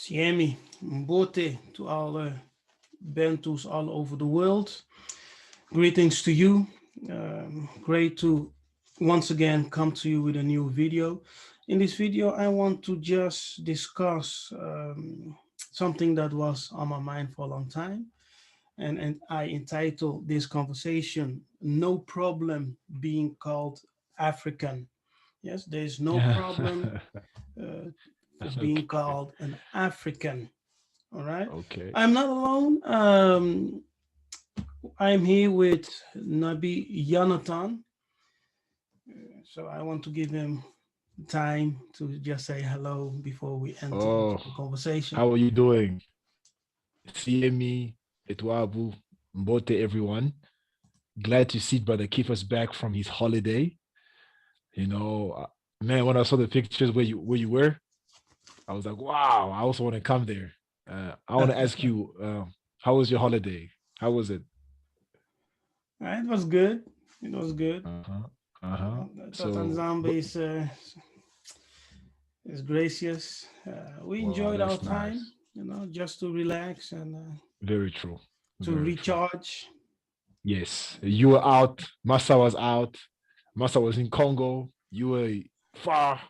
Siemi, Mbote to all Bantus all over the world. Greetings to you. Great to once again come to you with a new video. In this video, I want to just discuss something that was on my mind for a long time. And I entitled this conversation, No Problem Being Called African. Yes, there's no problem uh, for being Okay. called an African. All right. Okay. I'm not alone. I'm here with Nabi Yahnatan. So I want to give him time to just say hello before we enter into Oh, the conversation. how are you doing? CME, Etwabu, Mbote, everyone. Glad to see Brother Kiefer's back from his holiday. You know, man, when I saw the pictures where you were, I was like, wow, I also want to come there. I want to ask you, how was your holiday? How was it? It was good. It was good. Uh-huh. Uh-huh. Tatan So, Zambi is gracious. We wow, enjoyed our that's time, nice. just to relax and Very true. to Very true. recharge. Yes, you were out. Massa was out. Massa was in Congo. You were far.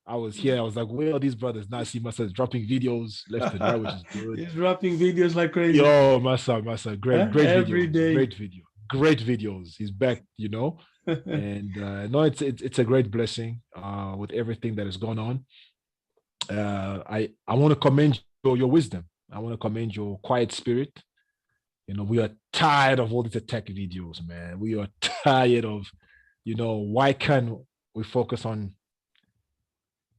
I was here. I was like, where are these brothers? Now I see Massa's dropping videos left and right, which is good. He's dropping videos like crazy. Yo, Massa, great Every videos, day. great videos. He's back, and no, it's a great blessing with everything that has gone on. I want to commend your wisdom. I want to commend your quiet spirit. We are tired of all these attack videos, man. We are tired of, why can't we focus on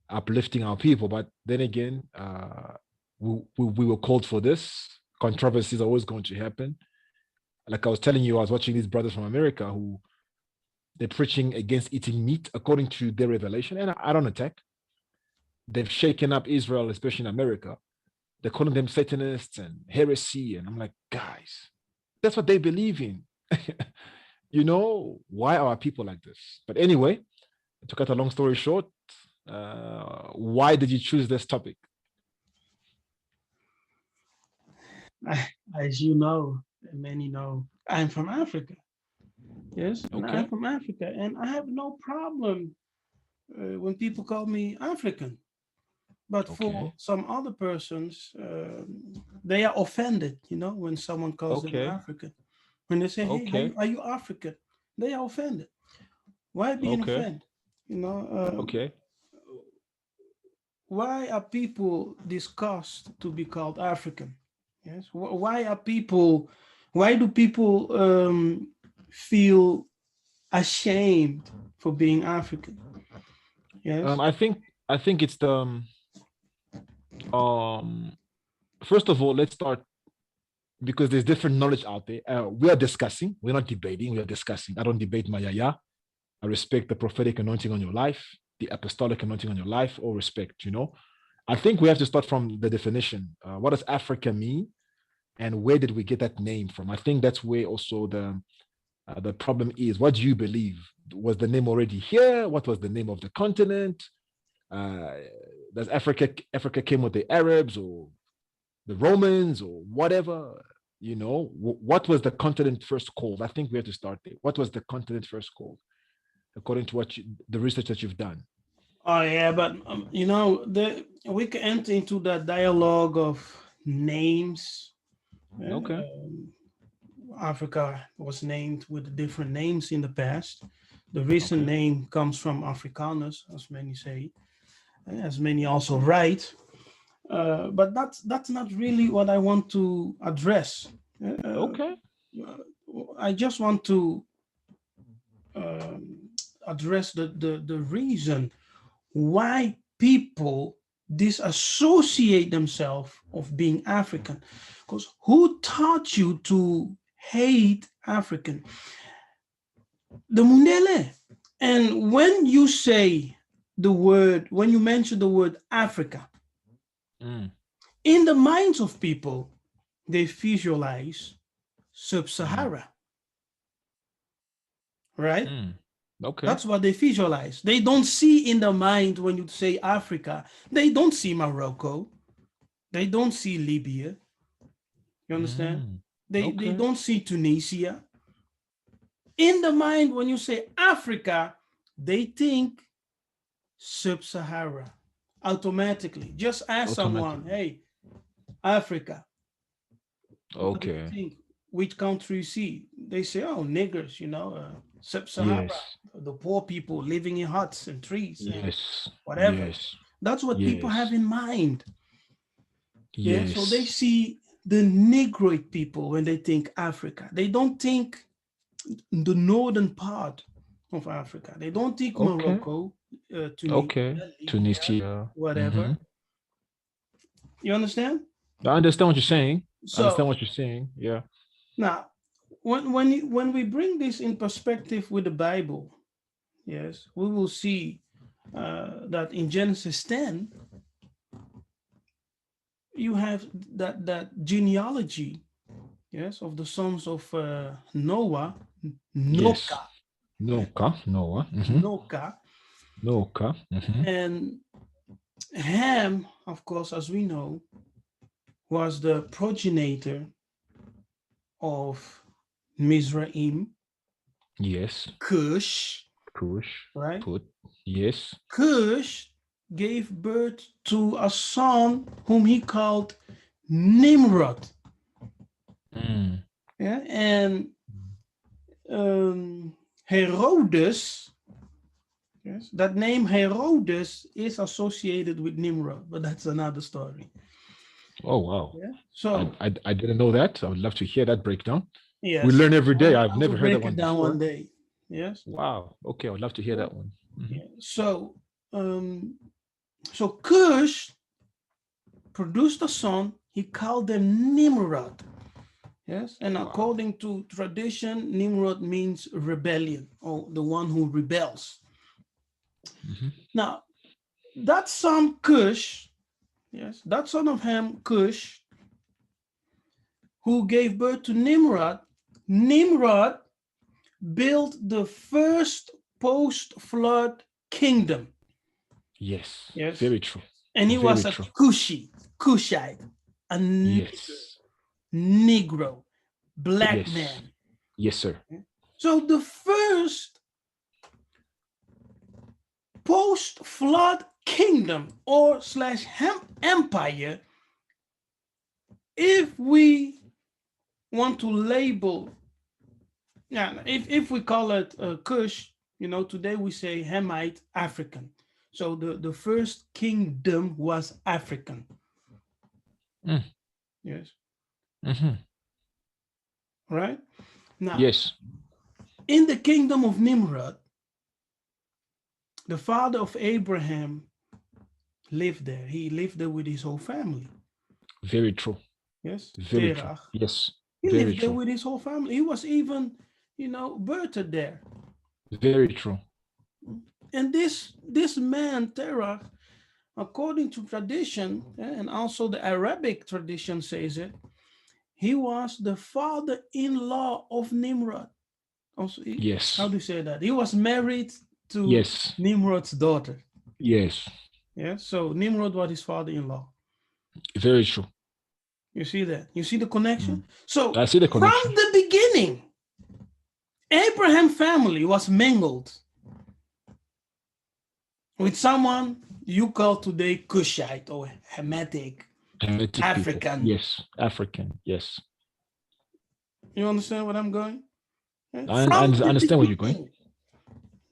uplifting our people? But then again, we were called for this. Controversies are always going to happen. Like I was telling you, I was watching these brothers from America who they're preaching against eating meat according to their revelation. And I don't attack. They've shaken up Israel, especially in America. They're calling them Satanists and heresy. And I'm like, guys, that's what they believe in. Why are people like this? But anyway, to cut a long story short, why did you choose this topic? As you know, and many know, I'm from Africa. Yes, and I'm Okay. from Africa, and I have no problem when people call me African. But for Okay. some other persons, they are offended, when someone calls them Okay. African. When they say, "Hey, Okay. are you African?" They are offended. Why being Okay. offended? You know, Okay. why are people discussed to be called African? Yes. Why do people feel ashamed for being African? Yes. I think it's the um first of all, let's start because there's different knowledge out there. We are discussing, we're not debating, we are discussing. I don't debate my yaya. I respect the prophetic anointing on your life, the apostolic anointing on your life, all respect. I think we have to start from the definition. What does Africa mean? And where did we get that name from? I think that's where also the problem is. What do you believe? Was the name already here? What was the name of the continent? Uh, does Africa came with the Arabs or the Romans or whatever? What was the continent first called? I think we have to start there. What was the continent first called, according to the research that you've done? Oh yeah, but we can enter into that dialogue of names. Okay. Africa was named with different names in the past. The recent Okay. name comes from Afrikaners, as many say, as many also write. But that's not really what I want to address. Uh, Okay. I just want to address the reason why people disassociate themselves of being African. Because who taught you to hate African? The Mundele. And when you mention the word Africa, Mm, in the minds of people, they visualize mm, sub-Sahara, right? mm. Okay. That's what they visualize. They don't see in the mind when you say Africa, they don't see Morocco. They don't see Libya. You understand? They Okay. don't see Tunisia. In the mind, when you say Africa, they think sub-Sahara automatically. Just ask someone, Automatically. hey, Africa, what do you Okay. think? Which country you see? They say, oh, niggers, sub-Sahara, Yes. the poor people living in huts and trees and Yes. whatever. Yes. That's what people have Yes. in mind. Yeah, so they Yes. see the Negroid people when they think Africa. They don't think the northern part of Africa. They don't think Okay. Morocco, Okay. Tunisia, Libya, Tunisia. whatever. You understand? I understand what you're saying. I understand So what you're saying. Yeah. now, when we bring this in perspective with the Bible, yes, we will see that in Genesis 10, you have that genealogy, yes, of the sons of Noah, Yes. Noka, yes, Noka. Noah. Noka, Noka. and Ham, of course, as we know, was the progenitor of Mizraim, Yes. Cush, Kush. right? Put. Yes. Cush gave birth to a son whom he called Nimrod. Mm. Yeah, and Herodes, yes, that name Herodes is associated with Nimrod, but that's another story. Oh wow. Yeah. I, So I I didn't know that. I would love to hear that breakdown. We yes, learn every day. I've I will never heard that break one it down one before. day. Yes. Wow. Okay, I would love to hear that one. Yeah. Um, so Cush produced a son. He called them Nimrod. Yes, and Wow. according to tradition, Nimrod means rebellion or the one who rebels. Now, that son Cush, yes, that son of Ham, Cush, who gave birth to Nimrod, Nimrod built the first post-flood kingdom. Yes. Yes, Very true. and he Very was a true. Cushite, a Yes. Negro, black Yes. man. Yes, sir. So the first post-flood kingdom or slash empire, if we want to label, yeah, if we call it Kush, today we say Hamite African. So the first kingdom was African. Mm. Yes. Mm-hmm. Right? Now, Yes. in the kingdom of Nimrod, the father of Abraham lived there. He lived there with his whole family. Very true. Yes. Very true. Terach. Yes. He Very lived there true. with his whole family. He was even, birthed there. Very true. And this man, Terach, according to tradition, and also the Arabic tradition says it, he was the father-in-law of Nimrod. Also, how Yes. do you say that? He was married to Yes. Nimrod's daughter. Yes. Yeah, so Nimrod was his father-in-law. Very true. You see that? You see the connection? Mm. So I see the from connection. the beginning, Abraham family was mingled with someone you call today Cushite or Hamitic, Hamitic people. African. Yes. African. Yes. You understand what I'm going? Yeah. I From the understand where you're going. beginning,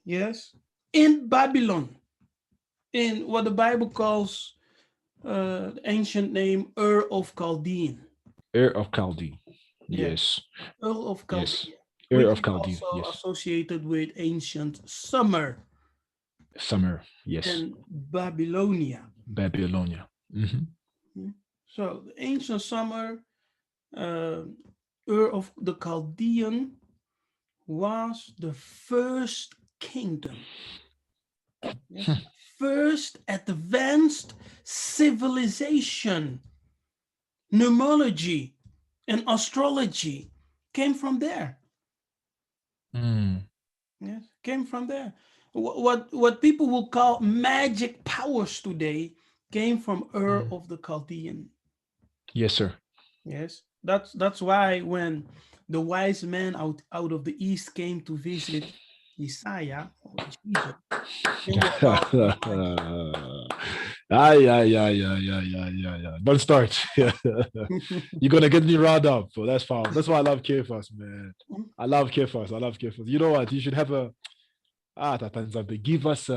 yes, in Babylon, in what the Bible calls the ancient name Ur of Chaldean. Ur of Chaldee. Yes, Yes. Ur of Yes. Chaldea, Ur which of is Chaldee. also Yes. associated with ancient Sumer Summer. Yes. and Babylonia. Babylonia. So the ancient Sumer, uh, Ur of the Chaldean, was the first kingdom. Yes, first advanced civilization. Numerology and astrology came from there. Yes, came from there. What people will call magic powers today came from Ur of the Chaldean. Yes, sir. Yes, that's why when the wise men out of the east came to visit Yiseka'yah or Jesus, they were about to like, Ay, ay, ay, ay, ay, ay, ay, ay. Don't start. You're gonna get me riled up. So that's fine. That's why I love Kefas, man. I love Kefas. I love Kefas. You know what? You should have a Tatanzabe. Give us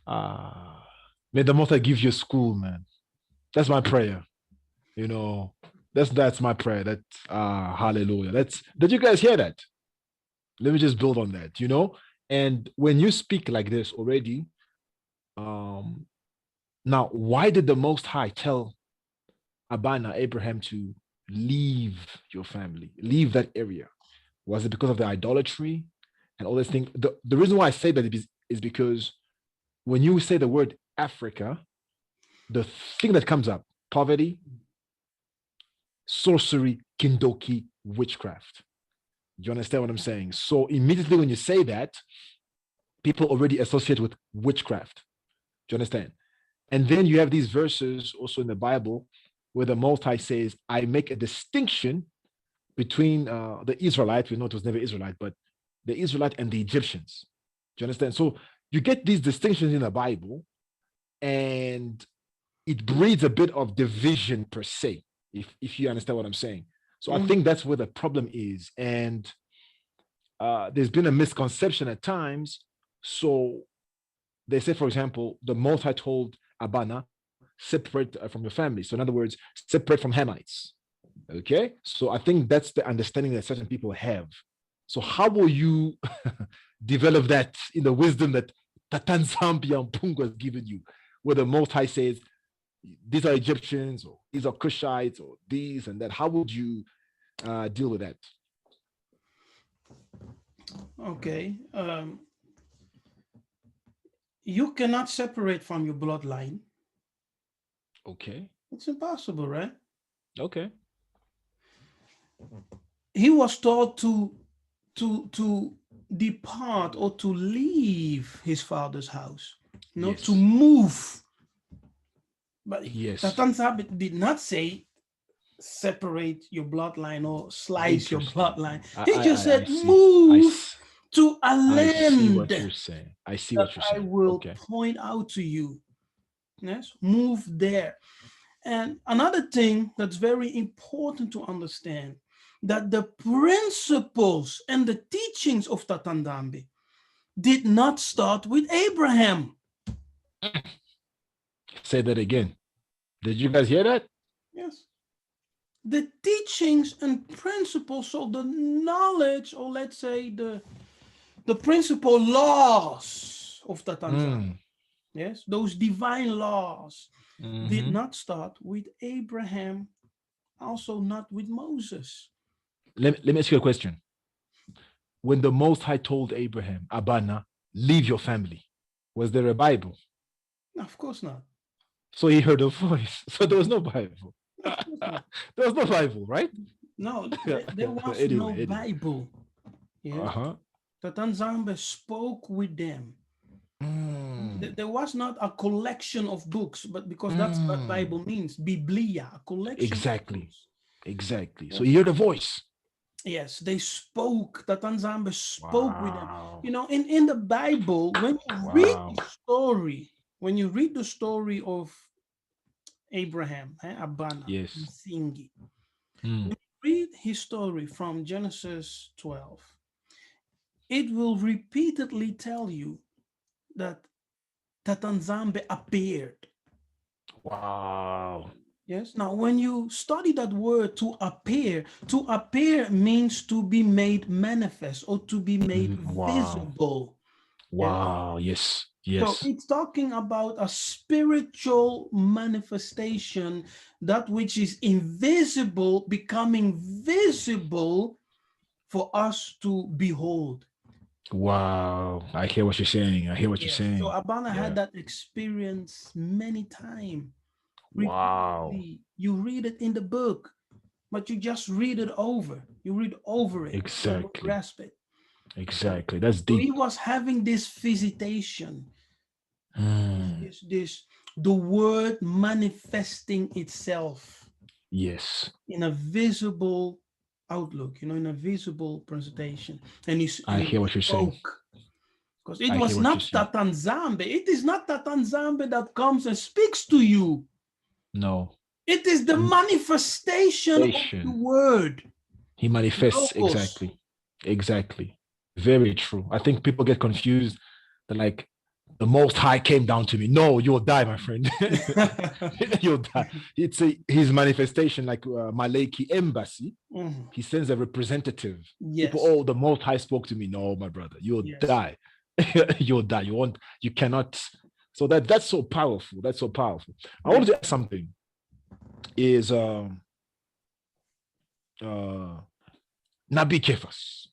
ah may the Most High give you a school, man. That's my prayer. You know, that's my prayer. That hallelujah. Did you guys hear that? Let me just build on that, you know? And when you speak like this already, um, now why did the Most High tell Abana, Abraham, to leave your family, leave that area? Was it because of the idolatry and all this thing? The reason why I say that is because when you say the word Africa, the thing that comes up, poverty, sorcery, kindoki, witchcraft. You understand what I'm saying? So immediately when you say that, people already associate with witchcraft. Do you understand? And then you have these verses also in the Bible where the Most High says, I make a distinction between the Israelite, we know it was never Israelite, but the Israelite and the Egyptians. Do you understand? So you get these distinctions in the Bible, and it breeds a bit of division per se, if you understand what I'm saying. So I think that's where the problem is. And there's been a misconception at times. So they say, for example, the Most High told Abana, separate from your family. So in other words, separate from Hamites. Okay. So I think that's the understanding that certain people have. So how will you develop that in the wisdom that Tatan Zambia and Pungo has given you, where the Most High says, these are Egyptians, or these are Cushites, or these and that? How would you deal with that? okay, you cannot separate from your bloodline. Okay. It's impossible, right? Okay. He was taught to depart or to leave his father's house, not to Yes. move. But Yes. Tatan Sabit did not say separate your bloodline or slice your Interesting. bloodline. I, He I, just I I said see. move to a I see land what you're saying. I see that what you're I saying. will Okay. point out to you. Yes, move there. And another thing that's very important to understand, that the principles and the teachings of Tatandambi did not start with Abraham. Say that again. Did you guys hear that? Yes. The teachings and principles, so the knowledge, or let's say the principal laws of Tatanzam, yes, those divine laws did not start with Abraham, also not with Moses. Let me ask you a question. When the Most High told Abraham, Abana, leave your family, was there a Bible? No, of course not. So he heard a voice. So there was no Bible. Of course not. There was no Bible, right? No, there was no Anyway. Bible. Yes. Uh-huh. Tatanzambe spoke with them. Mm. There was not a collection of books, but because that's what Mm. Bible means, Biblia, a collection of Exactly. books. Exactly. So Yes. he heard a voice. Yes, they spoke. Tatanzambe spoke with them. Wow. You know, in the Bible, Wow. when you read the story of Abraham, Abana, Yes. Msingi, Mm. when you read his story from Genesis 12, it will repeatedly tell you that Tatanzambe appeared. Wow. Yes. Now, when you study that word to appear means to be made manifest or to be made Wow. visible. Yes. Wow. Yes. So Yes. it's talking about a spiritual manifestation, that which is invisible becoming visible for us to behold. Wow. I hear what you're saying. I hear what you're Yes. So saying. Abana had Yeah. that experience many times. Wow. Repeatedly. You read it in the book, but you just read it over. You read over it. You don't Exactly. grasp it. Exactly. That's So he deep. was having this visitation. The word manifesting itself Yes. in a visible outlook, in a visible presentation. And I hear what you're saying. spoke. Because it I was hear what you're not saying. Tatanzambe. It is not Tatanzambe that comes and speaks to you. No. It is the manifestation of the word. He manifests. Logos. Exactly. Very true. I think people get confused that like the Most High came down to me. No, you'll die, my friend. You'll die. It's his manifestation, like Maleki embassy. He sends a representative. Yes. People, the Most High spoke to me. No, my brother, you'll die. You'll die. You cannot. So that's so powerful. That's so powerful. I want to ask something. Is Nabi Kefas.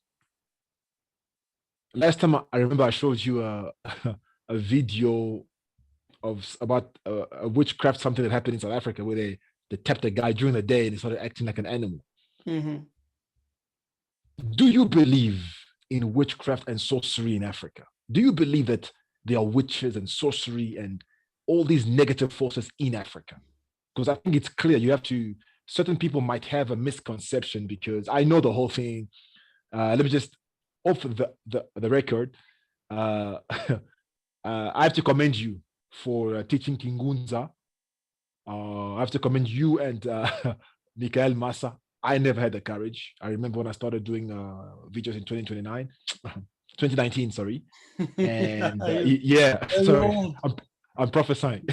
Last time I remember I showed you a video about a witchcraft, something that happened in South Africa where they tapped a guy during the day and he started acting like an animal. Do you believe in witchcraft and sorcery in Africa? Do you believe that there are witches and sorcery and all these negative forces in Africa? Because I think it's clear certain people might have a misconception, because I know the whole thing. Let me just, off the record, I have to commend you for teaching Kingunza. I have to commend you and Michael Massa. I never had the courage. I remember when I started doing videos in 2019, sorry. And sorry, I'm prophesying,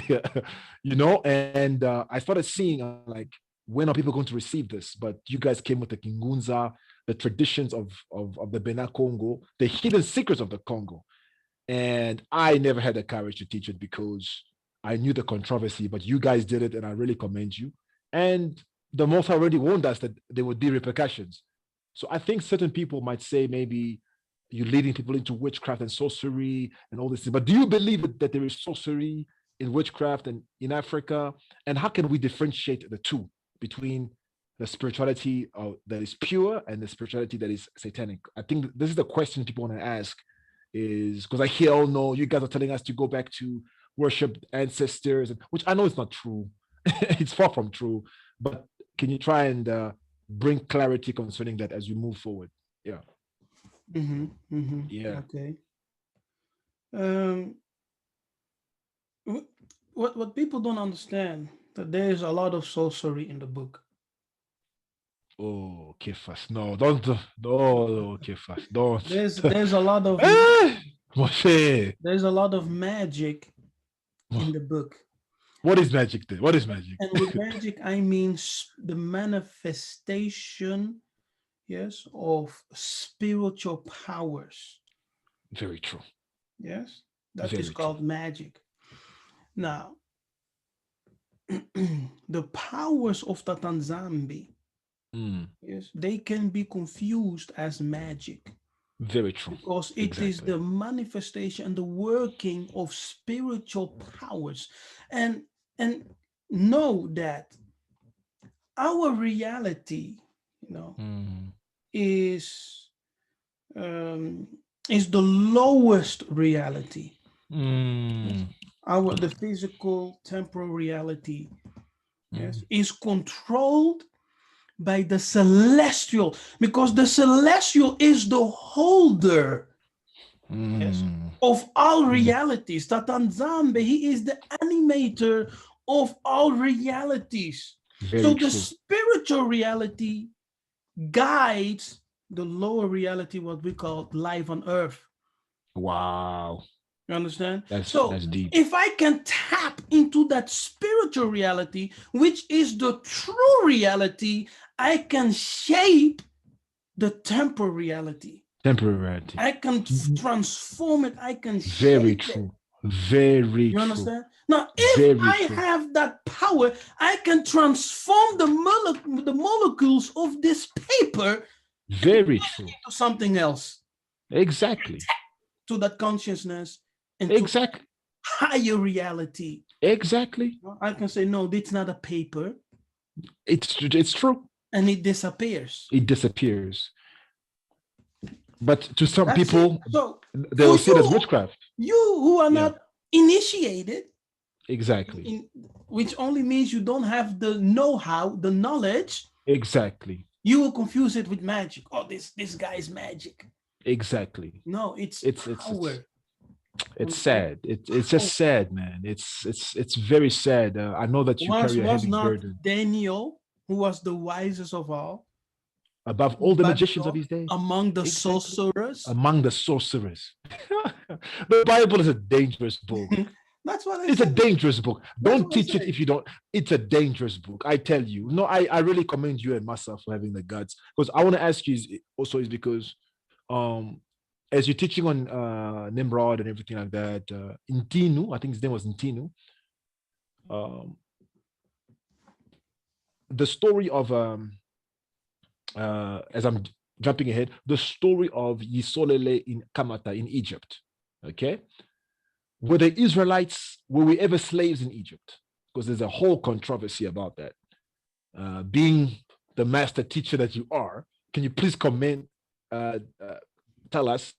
and I started seeing like, when are people going to receive this? But you guys came with the Kingunza, the traditions of the Bena Congo, the hidden secrets of the Congo. And I never had the courage to teach it because I knew the controversy, but you guys did it, and I really commend you. And the Most already warned us that there would be repercussions. So I think certain people might say maybe you're leading people into witchcraft and sorcery and all this. But do you believe that there is sorcery in witchcraft and in Africa? And how can we differentiate the two between the spirituality that is pure and the spirituality that is satanic? I think this is the question people want to ask, is because I hear, oh no, you guys are telling us to go back to worship ancestors, which I know it's not true. It's far from true. But can you try and bring clarity concerning that as we move forward? Yeah. Yeah. Okay. What people don't understand, that there is a lot of sorcery in the book. Oh, Kefas, no, don't. No, Kefas, don't. There's a lot of there's a lot of magic in the book. What is magic then? What is magic? And with magic, I mean the manifestation, yes, of spiritual powers. Very true. Yes, that is called magic. Now, the powers of Tatanzambe, yes, they can be confused as magic. Very true. Because it is the manifestation and the working of spiritual powers. And know that our reality, is the lowest reality. The physical temporal reality, yes, is controlled by the celestial, because the celestial is the holder yes, of all realities. Tatanzambe, he is the animator of all realities. So the spiritual reality guides the lower reality, what we call life on earth. Wow. You understand? That's deep. If I can tap into that spiritual reality, which is the true reality, I can shape the temporal reality. I can transform it. I can shape it. Very you understand? Now, if I have that power, I can transform the molecules of this paper into something else. Exactly. To that consciousness and to higher reality. Exactly. I can say, no, it's not a paper. It's true. And it disappears. But to some people, they will see it as witchcraft. You who are not initiated, Exactly. which only means you don't have the know-how, the knowledge, Exactly. you will confuse it with magic. Oh, this guy is magic. Exactly. No, it's It's power. it's Okay? sad. It's just sad, man. It's very sad. I know that you carry a Was heavy not burden Daniel, who was the wisest of all, above in all the magicians of Babylon, his day. among the Exactly. sorcerers? Among the sorcerers. The Bible is a dangerous book. That's what I It's a say. dangerous book. That's Don't what I teach it say. if you don't. It's a dangerous book. I tell you. No, I really commend you and myself for having the guts. Because I want to ask you is because um as you're teaching on Nimrod and everything like that, Intinu, I think his name was Intinu. Um the story of as I'm jumping ahead, the story of Yisolele in Kamata in Egypt. Okay. Were the Israelites, were we ever slaves in Egypt? Because there's a whole controversy about that. Being the master teacher that you are, can you please comment, tell us,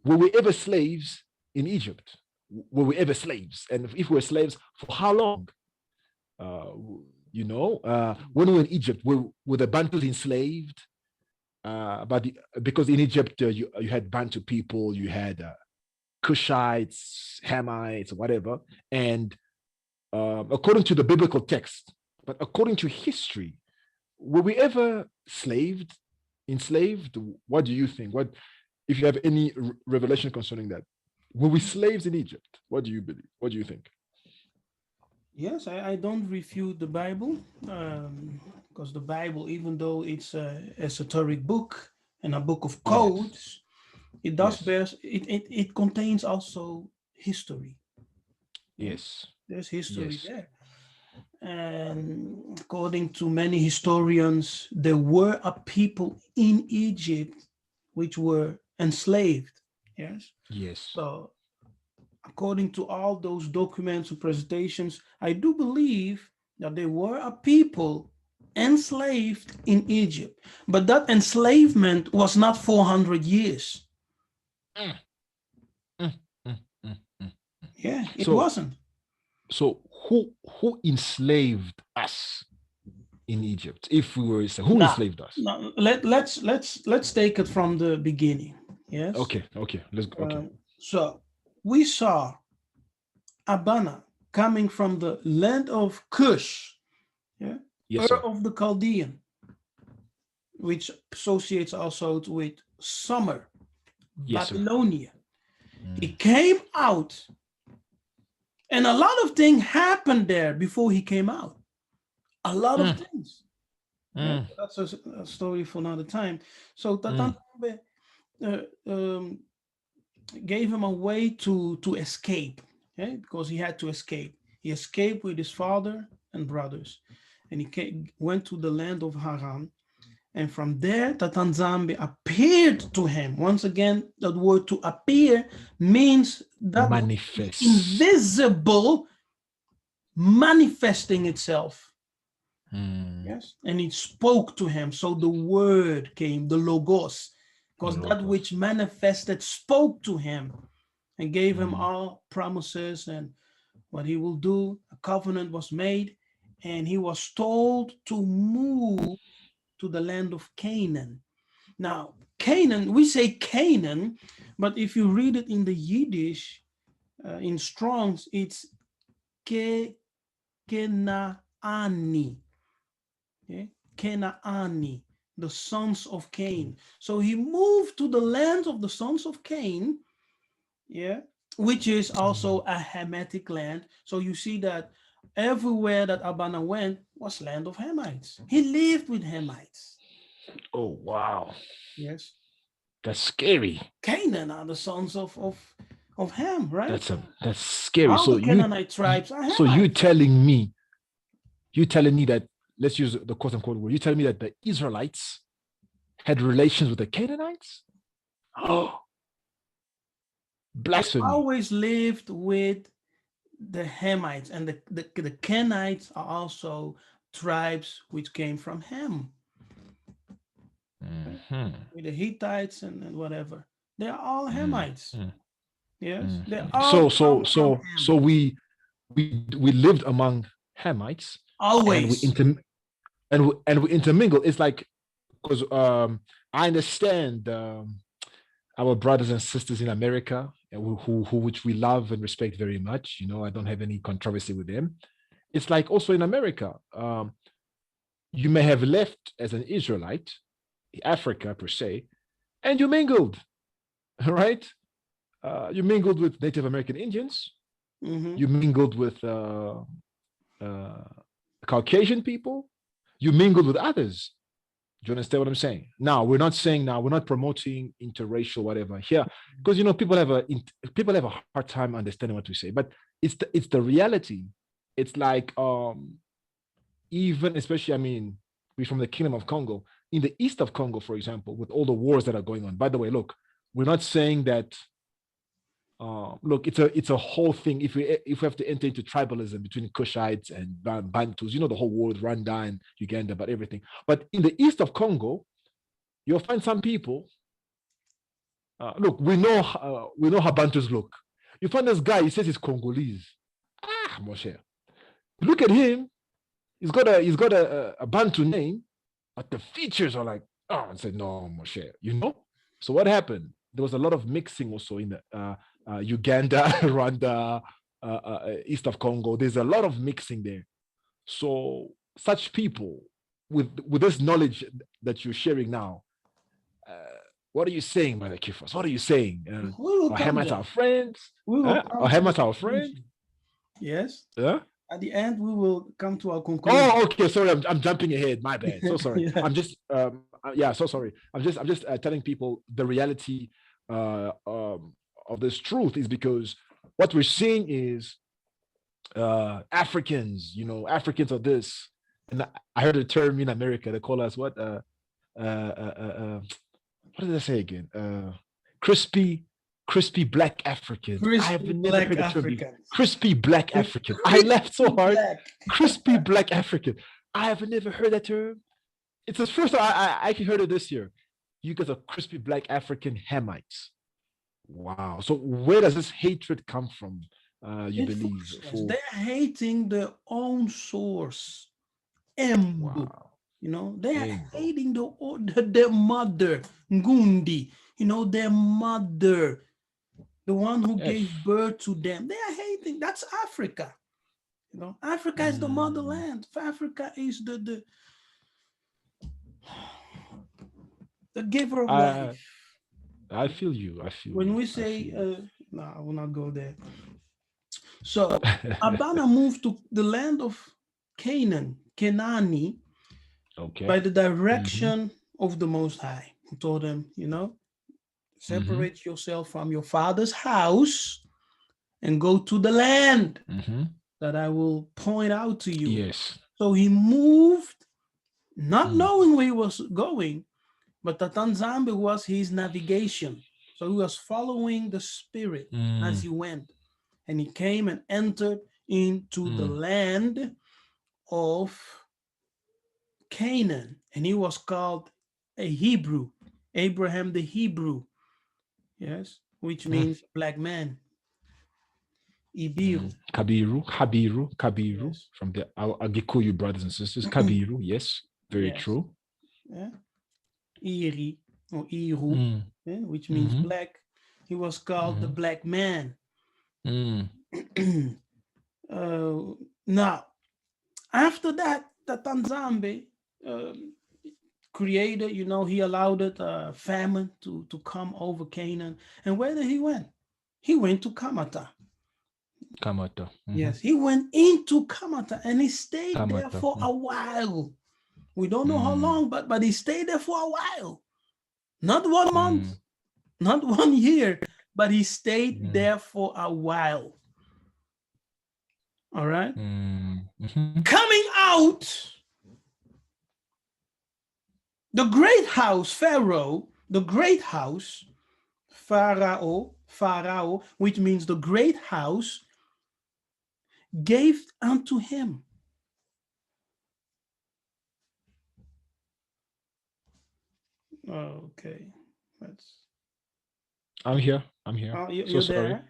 were we ever slaves in Egypt? Were we ever slaves? And if we were slaves, for how long? Uh, when we were in Egypt, were the Bantus enslaved? Because in Egypt, you had Bantu people, you had Cushites, Hamites, whatever. And according to the biblical text, but according to history, were we ever enslaved? What do you think? What, if you have any revelation concerning that? Were we slaves in Egypt? What do you believe? What do you think? Yes, I don't refute the Bible, because the Bible, even though it's a esoteric book and a book of Yes. codes, it does Yes. bear, it contains also history. Yeah? Yes. There's history Yes. there. And according to many historians, there were a people in Egypt which were enslaved. Yes. Yes. So according to all those documents and presentations, I do believe that there were a people enslaved in Egypt, but that enslavement was not 400 years. Mm, mm, mm, mm, mm. Yeah, it So, wasn't. so who enslaved us in Egypt? If we were, who Now, enslaved us? let's take it from the beginning. Yes. Okay, okay, let's go. Okay. So we saw Abana coming from the land of Cush, yeah, Yes, Ur sir. of the Chaldean, which associates also with summer, Yes, sir. Babylonia. He Mm. came out, and a lot of things happened there before he came out. A lot of Mm. things. Yeah, Mm. that's a story for another time. So Mm. Tatanbe gave him a way to escape, okay? Because he had to escape. He escaped with his father and brothers, and went to the land of Haran. And from there, Tatanzambe appeared to him. Once again, that word to appear means that Manifest. invisible manifesting itself. Mm. Yes. And it spoke to him. So the word came, the Logos, because that which Logos. manifested spoke to him and gave him Mm. all promises and what he will do. A covenant was made, and he was told to move to the land of Canaan. Now, Canaan, we say Canaan, but if you read it in the Yiddish, in Strong's, it's Kenaani. Okay? Kenaani, the sons of Cain. So he moved to the land of the sons of Cain, yeah, which is also a Hamitic land. So you see that everywhere that Abana went was land of Hamites. He lived with Hamites. Oh wow, Yes. that's scary. Canaan are the sons of Ham, right? That's scary. All the Canaanite tribes are So you Hamites. telling me that, let's use the quote unquote word. You telling me that the Israelites had relations with the Canaanites? Oh, They blasphemy. always lived with the Hamites, and the Kenites are also tribes which came from Ham, right? Mm-hmm. With the Hittites and whatever. They are all Hamites. Mm-hmm. Yes, they Mhm. all come from So Ham. we lived among Hamites, and Always. we intermingle. It's like, because I understand our brothers and sisters in America, who which we love and respect very much. You know, I don't have any controversy with them. It's like also in America, you may have left as an Israelite, Africa per se, and you mingled, right? You mingled with Native American Indians. Mm-hmm. You mingled with uh, Caucasian people. You mingled with others. Do you understand what I'm saying? Now, we're not promoting interracial whatever here, because you know people have a hard time understanding what we say, but it's the reality. It's like even especially, I mean, we from the Kingdom of Congo, in the east of Congo, for example, with all the wars that are going on. By the way, look, we're not saying that. Look, it's a whole thing. If we have to enter into tribalism between Kushites and Bantus, you know, the whole war with Rwanda and Uganda about everything. But in the east of Congo, you'll find some people. Look, we know how Bantus look. You find this guy. He says he's Congolese. Ah, Moshe. Look at him. He's got a Bantu name, but the features are like, oh, I said no, Moshe. You know. So what happened? There was a lot of mixing also in the Uganda, Rwanda, east of Congo. There's a lot of mixing there. So such people with this knowledge that you're sharing now, what are you saying, Brother Kifos? What are you saying? We will Are come Hamites there. our friends? We will come Are to the Hamites our friend? conclusion. Yes. Huh? At the end, we will come to our conclusion. Oh, okay. Sorry, I'm jumping ahead. My bad. So sorry. Yeah. I'm just yeah. So sorry. I'm just telling people the reality of this truth is because what we're seeing is Africans. You know, Africans are this, and I heard a term in America. They call us what? What did I say again? Crispy, crispy black Africans. I have Crispy never black heard the term before. Africans. Crispy black African. I laughed so Crispy hard. black. Crispy black African. I have never heard that term. It's the first time I actually heard it this year. You guys are crispy black African Hamites. Wow. So where does this hatred come from? You It's believe foolishness. for They're hating their own source. Embu. wow. You know, they are Rainbow. hating their mother, Ngundi. You know, their mother, the one who gave F. birth to them. They are hating. That's Africa. You know, Africa is the Mm. motherland. Africa is the giver of I life. I feel you. I feel When you. we I say, feel you. no, I will not go there. So Abana moved to the land of Canaan, Kenani, Okay. by the Mm-hmm. direction of the Most High, who told him, you know, Mm-hmm. separate yourself from your father's house and go to the land Mm-hmm. that I will point out to you. Yes. So he moved, not Mm. knowing where he was going, but Tatanzambe was his navigation. So he was following the spirit as Mm. he went. And he came and entered into the Mm. land of Canaan. And he was called a Hebrew, Abraham the Hebrew, yes, which Mm. means black man, Ibiru, Mm. Kabiru, yes. from the our Gikuyu brothers and sisters. Kabiru, yes, very Yes, true. yeah. Iri or Iru, Mm. yeah, which means Mm-hmm. black. He was called the Mm-hmm. black man. Mm. uh, Now, after that, the Tanzambe created, you know, he allowed it famine to come over Canaan. And where did he went? He went to Kamata. Kamata. Mm-hmm. Yes, he went into Kamata and he stayed there Kamata. for a while. We don't know how Mm. long, but he stayed there for a while. Not 1 month, Mm. not 1 year, but he stayed Mm. there for a while. All right. Mm. Mm-hmm. Coming out, the great house, Pharaoh, the great house, Pharaoh, which means the great house, gave unto him. Okay, let's. I'm here. I'm here. So You're sorry. there?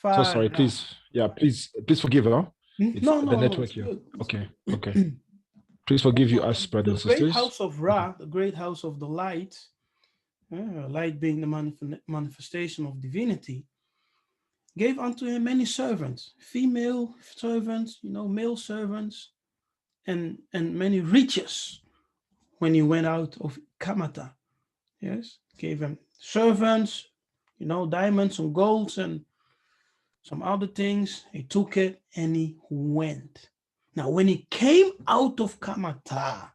So sorry. Farah. Please, yeah, please forgive her. It's No, the no, network it's here. good. It's Okay, good. okay. Please forgive you, us brothers The and great sisters. house of Ra, the great house of the light, light being the manifestation of divinity, gave unto him many servants, female servants, male servants, and many riches when he went out of Kamata. Yes, gave him servants, diamonds and golds and some other things. He took it and he went. Now, when he came out of Kamata,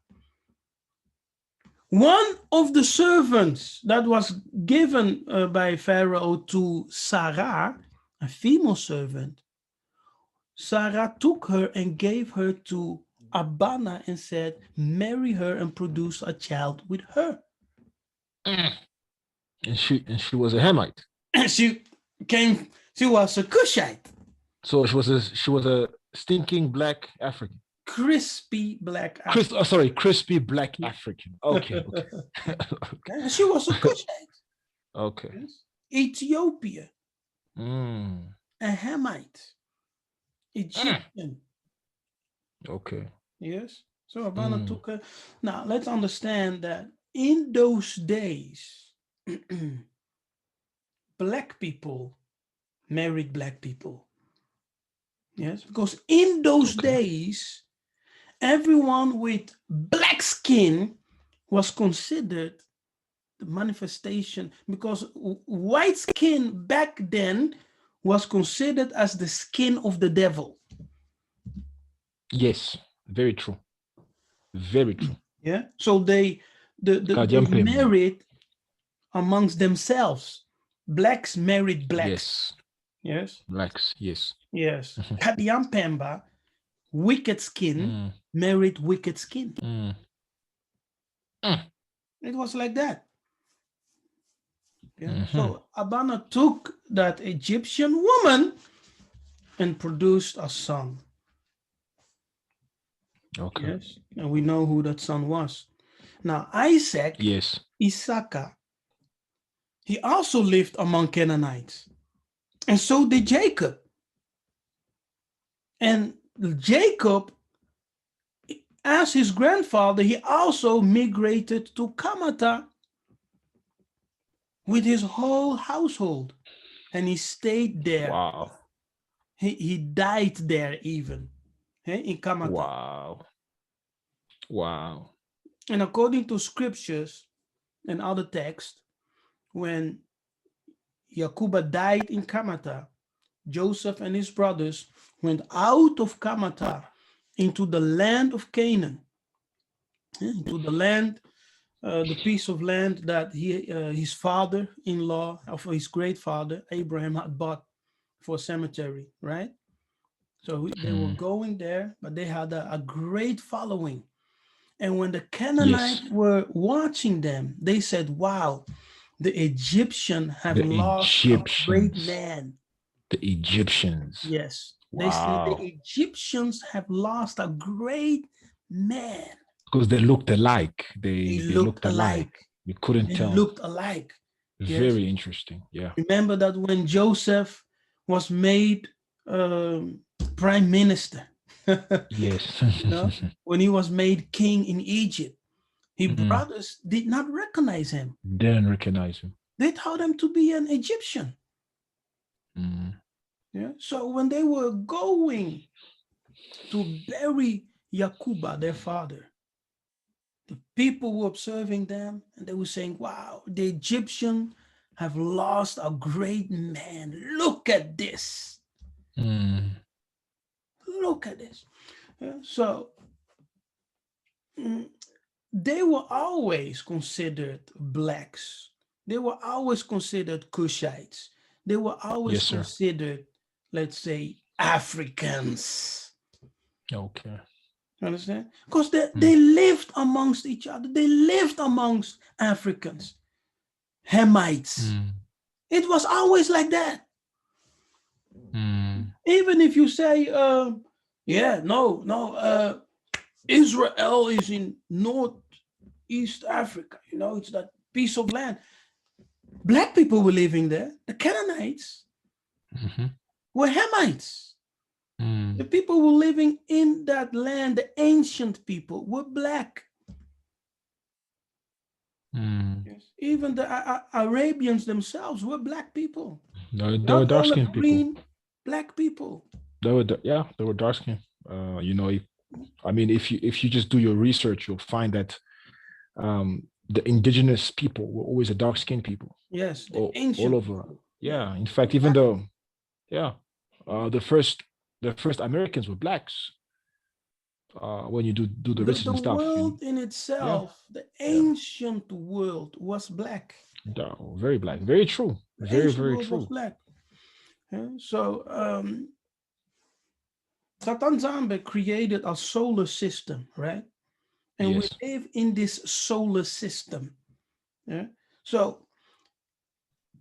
one of the servants that was given by Pharaoh to Sarah, a female servant, Sarah took her and gave her to Abana and said, marry her and produce a child with her. And she was a Hamite. And she was a Cushite. So she was a stinking black African. Crispy black African. Crispy black African. Okay. And she was a Cushite. Okay. Yes. Ethiopia. A Hamite. Egyptian. Okay. Yes. So Abana took her. Now let's understand that in those days, black people married black people. Yes, because in those days, everyone with black skin was considered the manifestation, because white skin back then was considered as the skin of the devil. Yes, very true. Very true. Yeah. So they married amongst themselves. Blacks married blacks. Yes. Blacks, yes. Yes. Kadiampemba, wicked skin, married wicked skin. It was like that. Yeah. So Abana took that Egyptian woman and produced a son. Okay. Yes. And we know who that son was. Now, Isaac, Yiseka'yah, he also lived among Canaanites. And so did Jacob. And Jacob, as his grandfather, he also migrated to Kamata with his whole household. And he stayed there. Wow. He died there even, in Kamata. Wow. And according to scriptures and other texts, when Yakuba died in Kamata, Joseph and his brothers went out of Kamata into the land of Canaan, into the land, the piece of land that his father-in-law, of his great father, Abraham, had bought for a cemetery, right? So they were going there, but they had a great following. And when the Canaanites were watching them, they said, wow, the Egyptians have lost a great man. The Egyptians. Yes. Wow. They said the Egyptians have lost a great man. Because they looked alike. They looked alike. You couldn't tell. They looked alike. Very interesting. Yeah. Remember that when Joseph was made prime minister, when he was made king in Egypt, his brothers did not recognize him. Didn't recognize him. They thought him to be an Egyptian. Yeah. So when they were going to bury Yakuba, their father, the people were observing them and they were saying, wow, the Egyptians have lost a great man. Look at this. Look at this. Yeah. So they were always considered blacks. They were always considered Cushites. They were always considered, let's say, Africans. Okay. You understand? Because they lived amongst each other. They lived amongst Africans, Hamites. It was always like that. Even if you say, Israel is in Northeast Africa, it's that piece of land. Black people were living there. The Canaanites were Hamites. The people who were living in that land, the ancient people, were black. Yes. Even the Arabians themselves were black people. No, they were Not dark olive skinned people. green, black people. They were dark skinned. You know, if you just do your research, you'll find that the indigenous people were always a dark skinned people. Yes, the all ancient over. people. Yeah. In fact, even though, the first Americans were blacks. When you do the research The and stuff, world in itself, the ancient world was black. very black, very true, The very ancient very world was true. black. So Yahnatan Tshilombo created a solar system, right? And we Yes. live in this solar system. Yeah. So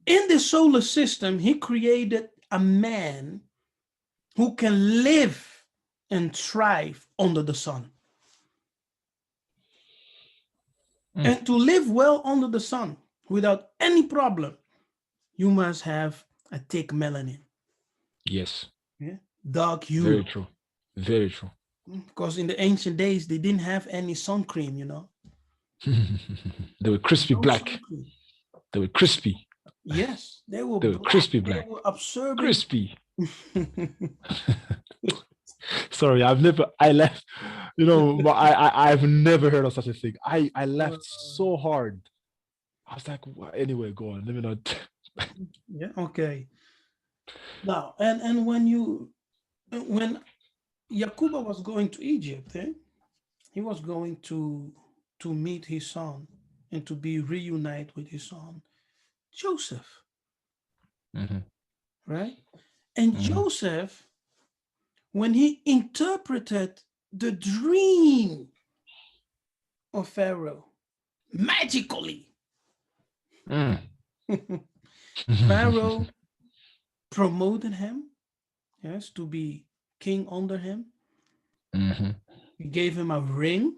in this solar system, he created a man who can live and thrive under the sun. And to live well under the sun without any problem, you must have a thick melanin. Yes. Yeah. Dark hue. Very true. Very true. Because in the ancient days, they didn't have any sun cream, you know. They were crispy black. They were crispy. Yes, they were crispy black. They were absorbing. Crispy. Sorry, I left, I've never heard of such a thing. I laughed so hard. I was like, anyway, go on. Let me not. Yeah, okay. Now, and when Yakuba was going to Egypt, he was going to meet his son and to be reunited with his son, Joseph. Right? And Joseph, when he interpreted the dream of Pharaoh magically, Pharaoh promoted him, yes, to be king under him. He gave him a ring.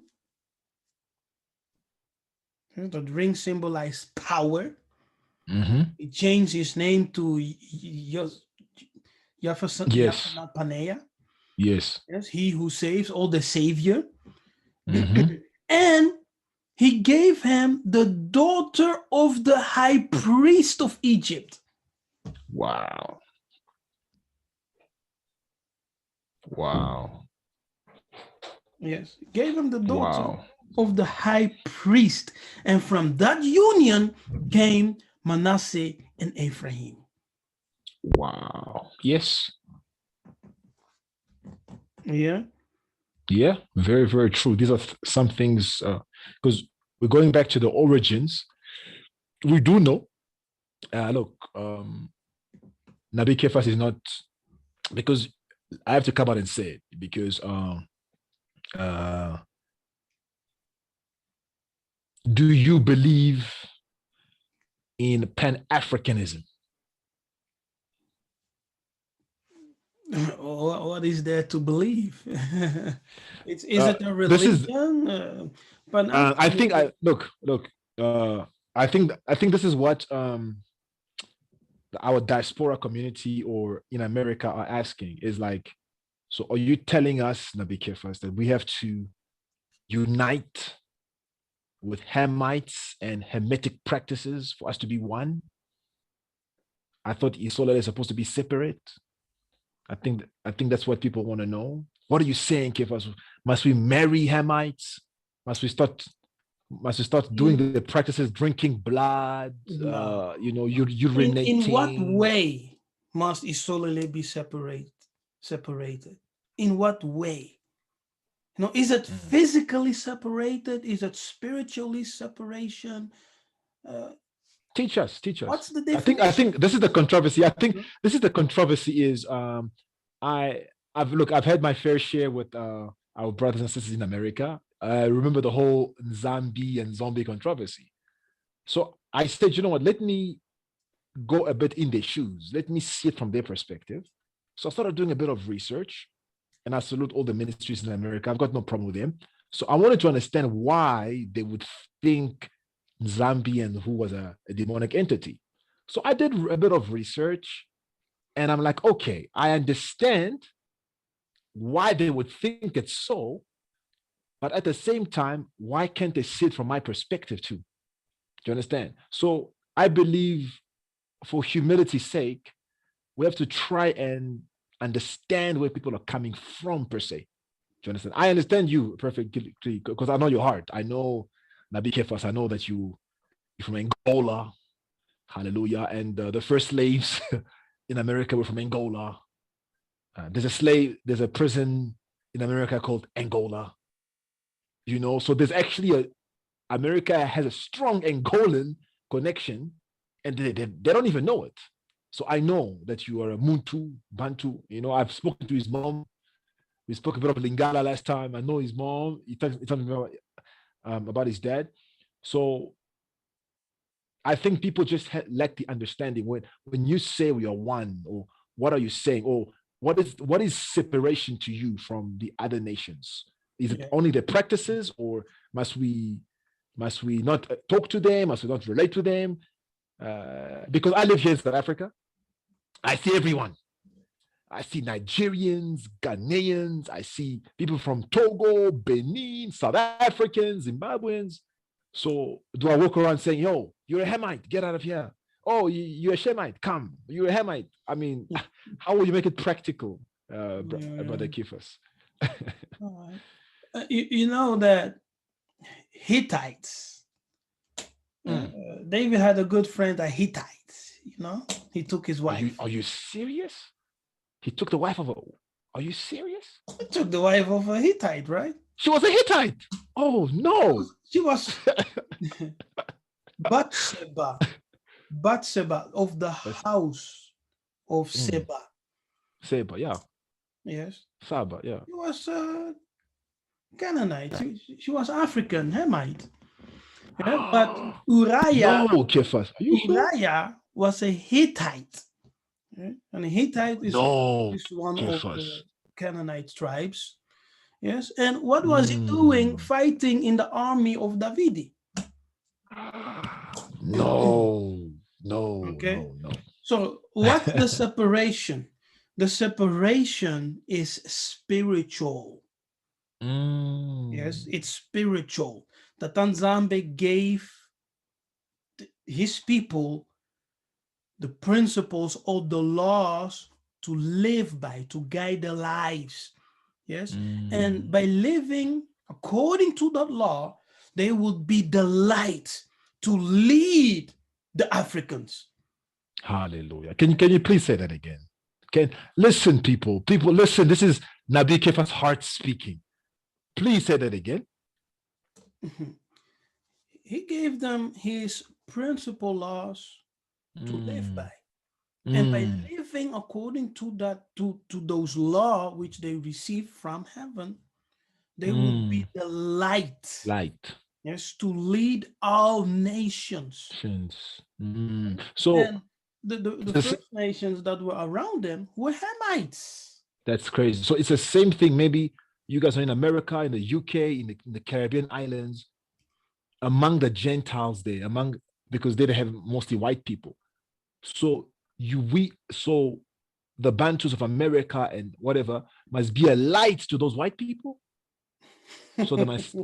That ring symbolized power. He changed his name to Yahnatan. Yes. Yes, he who saves, or the savior. And he gave him the daughter of the high priest of Egypt. Wow. Yes, gave him the daughter of the high priest. And from that union came Manasseh and Ephraim. Wow. Yes. Yeah. Yeah, very, very true. These are some things, because we're going back to the origins. We do know, look, Nabi Kefas is not, because I have to come out and say it, because do you believe in Pan-Africanism? What is there to believe? Is it a religion? I think I think this is what our diaspora community or in America are asking, is like, so are you telling us, Nabi Kefas, that we have to unite with Hamites and Hamitic practices for us to be one? I thought Isola is supposed to be separate. I think that's what people want to know. What are you saying, Kefas? Must we marry Hamites? Must we start doing the practices, drinking blood, urinating? In what way must Isolele be separated? In what way? Is it physically separated? Is it spiritually separation? Teach us. What's the difference? I think this is the controversy. I think this is the controversy is I've had my fair share with our brothers and sisters in America. I remember the whole Zambi and zombie controversy. So I said, you know what, let me go a bit in their shoes. Let me see it from their perspective. So I started doing a bit of research, and I salute all the ministries in America. I've got no problem with them. So I wanted to understand why they would think Zambi and who was a demonic entity. So I did a bit of research, and I'm like, okay, I understand why they would think it's so, but at the same time, why can't they see it from my perspective too? Do you understand? So I believe, for humility's sake, we have to try and understand where people are coming from, per se. Do you understand? I understand you perfectly because I know your heart. I know, Nabi Kefas, I know that you're from Angola. Hallelujah. And the first slaves in America were from Angola. There's a prison in America called Angola. So there's actually America has a strong Angolan connection, and they don't even know it. So I know that you are a Muntu, Bantu. I've spoken to his mom. We spoke a bit of Lingala last time. I know his mom. He told me about his dad. So I think people just lack the understanding when you say we are one, or what are you saying, or what is separation to you from the other nations? Is it only the practices, or must we not talk to them? Must we not relate to them? Because I live here in South Africa, I see everyone. I see Nigerians, Ghanaians. I see people from Togo, Benin, South Africans, Zimbabweans. So do I walk around saying, yo, you're a Hamite, get out of here. Oh, you're a Shemite, come. You're a Hamite. I mean, how will you make it practical, Brother Kifas? You know that Hittites, David had a good friend, a Hittite. He took his wife. Are you serious? He took the wife of a... Are you serious? He took the wife of a Hittite, right? She was a Hittite. Oh, no. She was Bathsheba of the house of Seba. Seba, yeah. Yes. Saba, yeah. She was Canaanite. She was African, Hamite. Yeah? But Uriah, no, Kefas. Are you Uriah was a Hittite. Yeah? And a Hittite is one Kefas. of the Canaanite tribes. Yes. And what was he doing fighting in the army of David? No. Okay. No. So what's the separation? The separation is spiritual. Yes, it's spiritual. The Tanzambe gave his people the principles or the laws to live by, to guide their lives. Yes. And by living according to that law, they would be the light to lead the Africans. Hallelujah. Can you please say that again? Listen, people, listen. This is Nabi Kefa's heart speaking. Please say that again. He gave them his principal laws to live by. And by living according to that, to those laws which they received from heaven, they would be the light. Yes, to lead all nations. So and the First Nations that were around them were Hamites. That's crazy. So it's the same thing. Maybe you guys are in America, in the UK, in the Caribbean islands, among the Gentiles there, because they have mostly white people. So the Bantus of America and whatever must be a light to those white people. So they must.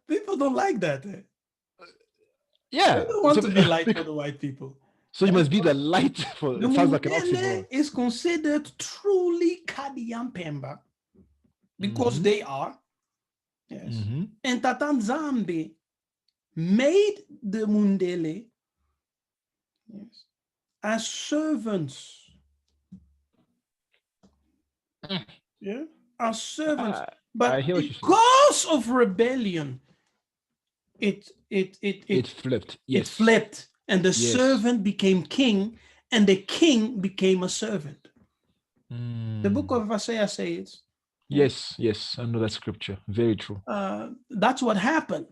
People don't like that. Yeah, they don't want to be light for the white people. So you must be the light for. It sounds like an oxymoron. Is considered truly Kadian Pemba because they are. Yes. And Tatanzambe made the Mundele as servants. Yeah, as servants. But because of rebellion, it flipped. Yes. It flipped, and the servant became king, and the king became a servant. The book of Isaiah says. Yes, I know that scripture. Very true. That's what happened.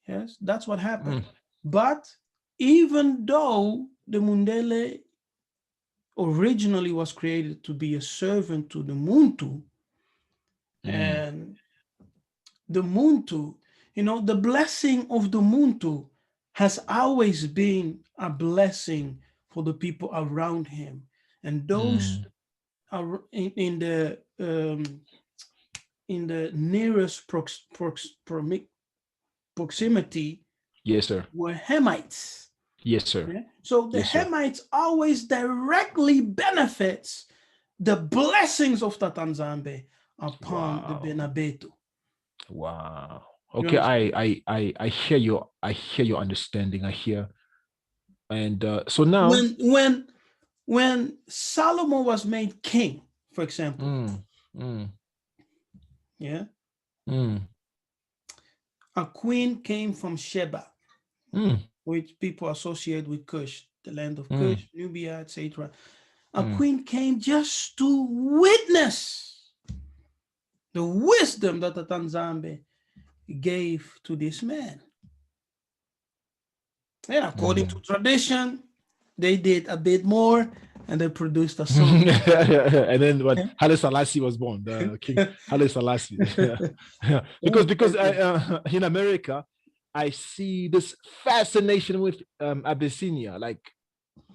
Yes, that's what happened. But even though the Mundele originally was created to be a servant to the Muntu, and the Muntu, the blessing of the Muntu has always been a blessing for the people around him, and those are in the nearest proximity Yes, sir. were Hamites. Yes, sir. Yeah? So the Yes, sir. Hamites always directly benefits the blessings of Tatanzambe upon the Wow. Benabetu. Wow. You Okay, understand? I hear your understanding. I hear, and so now, When Solomon was made king, for example, mm, mm, yeah, mm, a queen came from Sheba, mm, which people associate with Cush, the land of mm, Cush, Nubia, etc. A mm, queen came just to witness the wisdom that the Tanzambe gave to this man. And according to mm. tradition, they did a bit more and they produced a son. And then when Haile Selassie was born, the King Haile Selassie. because in America, I see this fascination with Abyssinia. Like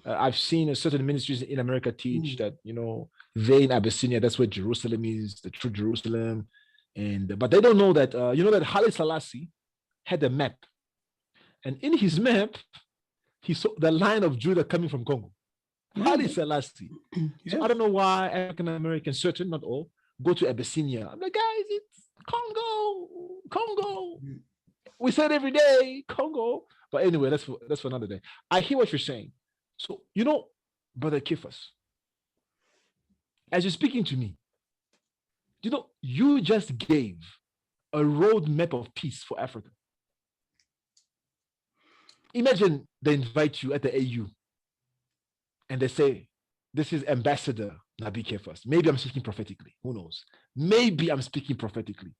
I've seen certain ministries in America teach that they in Abyssinia, that's where Jerusalem is, the true Jerusalem, and but they don't know that that Haile Selassie had a map, and in his map he saw the line of Judah coming from Congo. Haile Selassie. So I don't know why African Americans, certain, not all, go to Abyssinia. I'm like, guys, it's Congo. We say it every day, Congo. But anyway, that's for another day. I hear what you're saying. So, Brother Kifas, as you're speaking to me, you just gave a roadmap of peace for Africa. Imagine they invite you at the AU and they say, this is Ambassador Nabi Kefas. Maybe I'm speaking prophetically. Who knows? Maybe I'm speaking prophetically.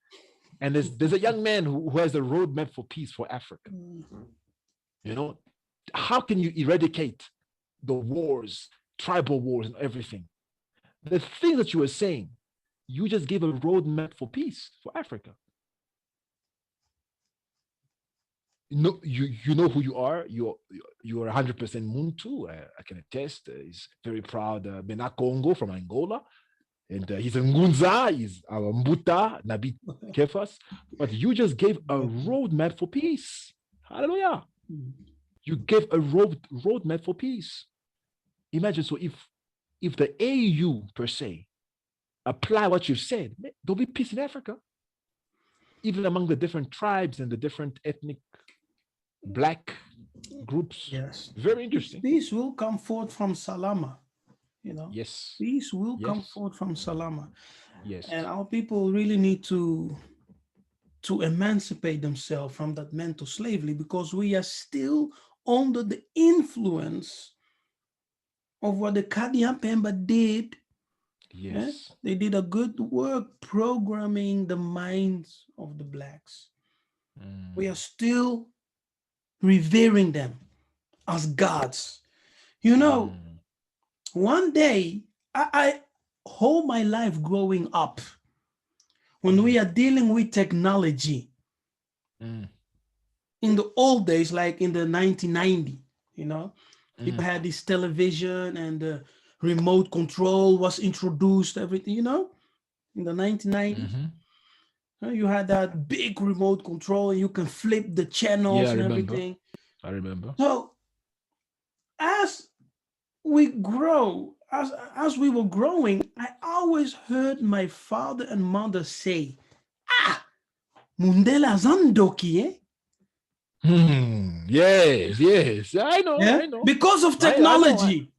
And there's a young man who has a roadmap for peace for Africa. How can you eradicate the wars, tribal wars, and everything? The thing that you were saying, you just gave a roadmap for peace for Africa. You know who you are. You are 100% Muntu. I can attest. He's very proud. Bena Congo from Angola, and he's a Ngunza. He's our Mbuta Nabi Kefas. But you just gave a roadmap for peace. Hallelujah! You gave a roadmap for peace. Imagine, so if the AU per se apply what you've said, there'll be peace in Africa, even among the different tribes and the different ethnic Black groups. Yes. Very interesting. Peace will come forth from Salama. Yes. Peace will come forth from Salama. Yes. And our people really need to emancipate themselves from that mental slavery, because we are still under the influence of what the Kadian Pemba did. Yes. They did a good work programming the minds of the Blacks. We are still revering them as gods. One day, I whole my life growing up, when we are dealing with technology, in the old days, like in the 1990s, people had this television and the remote control was introduced, everything, in the 1990s. You had that big remote control and you can flip the channels and everything. I remember. So as we grow, as we were growing, I always heard my father and mother say, Mundela Zandoki, eh? Yes. I know. Because of technology.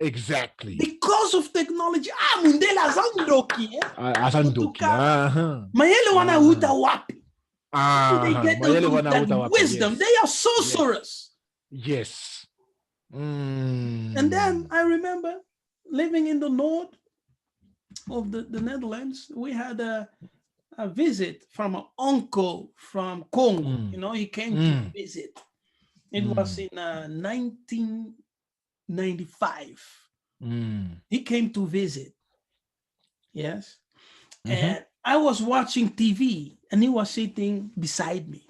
Exactly. Because of technology. Mundela Zandoki, eh? Azandoki. Mayele wana uta wapi. They get that wisdom. Yes. They are sorcerers. Yes. And then I remember living in the north of the Netherlands. We had a visit from an uncle from Congo. He came to visit. It was in 1995. He came to visit. Yes. And I was watching TV and he was sitting beside me.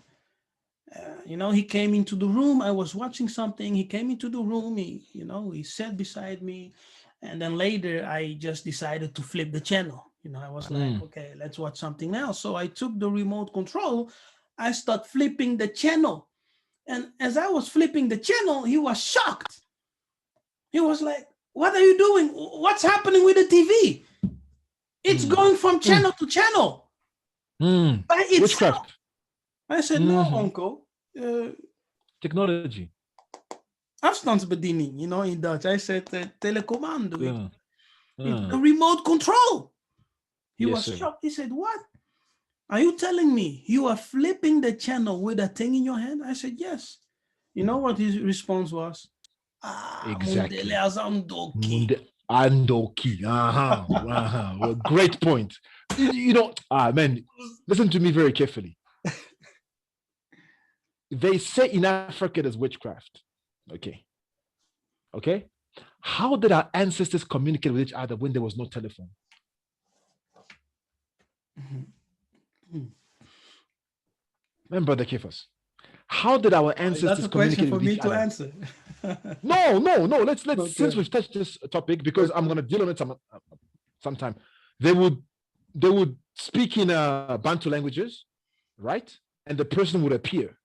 He came into the room. I was watching something. He came into the room. He sat beside me. And then later, I just decided to flip the channel. I was like, okay, let's watch something else. So I took the remote control. I start flipping the channel. And as I was flipping the channel, he was shocked. He was like, what are you doing? What's happening with the TV? It's going from channel to channel by itself. Witchcraft. I said, no, uncle. Technology. Afstandsbediening, in Dutch. I said telecommando. Yeah. The remote control. He Yes, was sir. shocked. He said, what? Are you telling me you are flipping the channel with a thing in your hand? I said, yes. You know what his response was? Exactly. Andoki. Andoki. Well, great point. Man, listen to me very carefully. They say in Africa there's witchcraft. Okay. How did our ancestors communicate with each other when there was no telephone? Man, Brother Kefas, how did our ancestors communicate with each other? That's a question for me to answer. No. Let's okay. Since we've touched this topic, because I'm going to deal on it sometime. They would speak in Bantu languages, right? And the person would appear.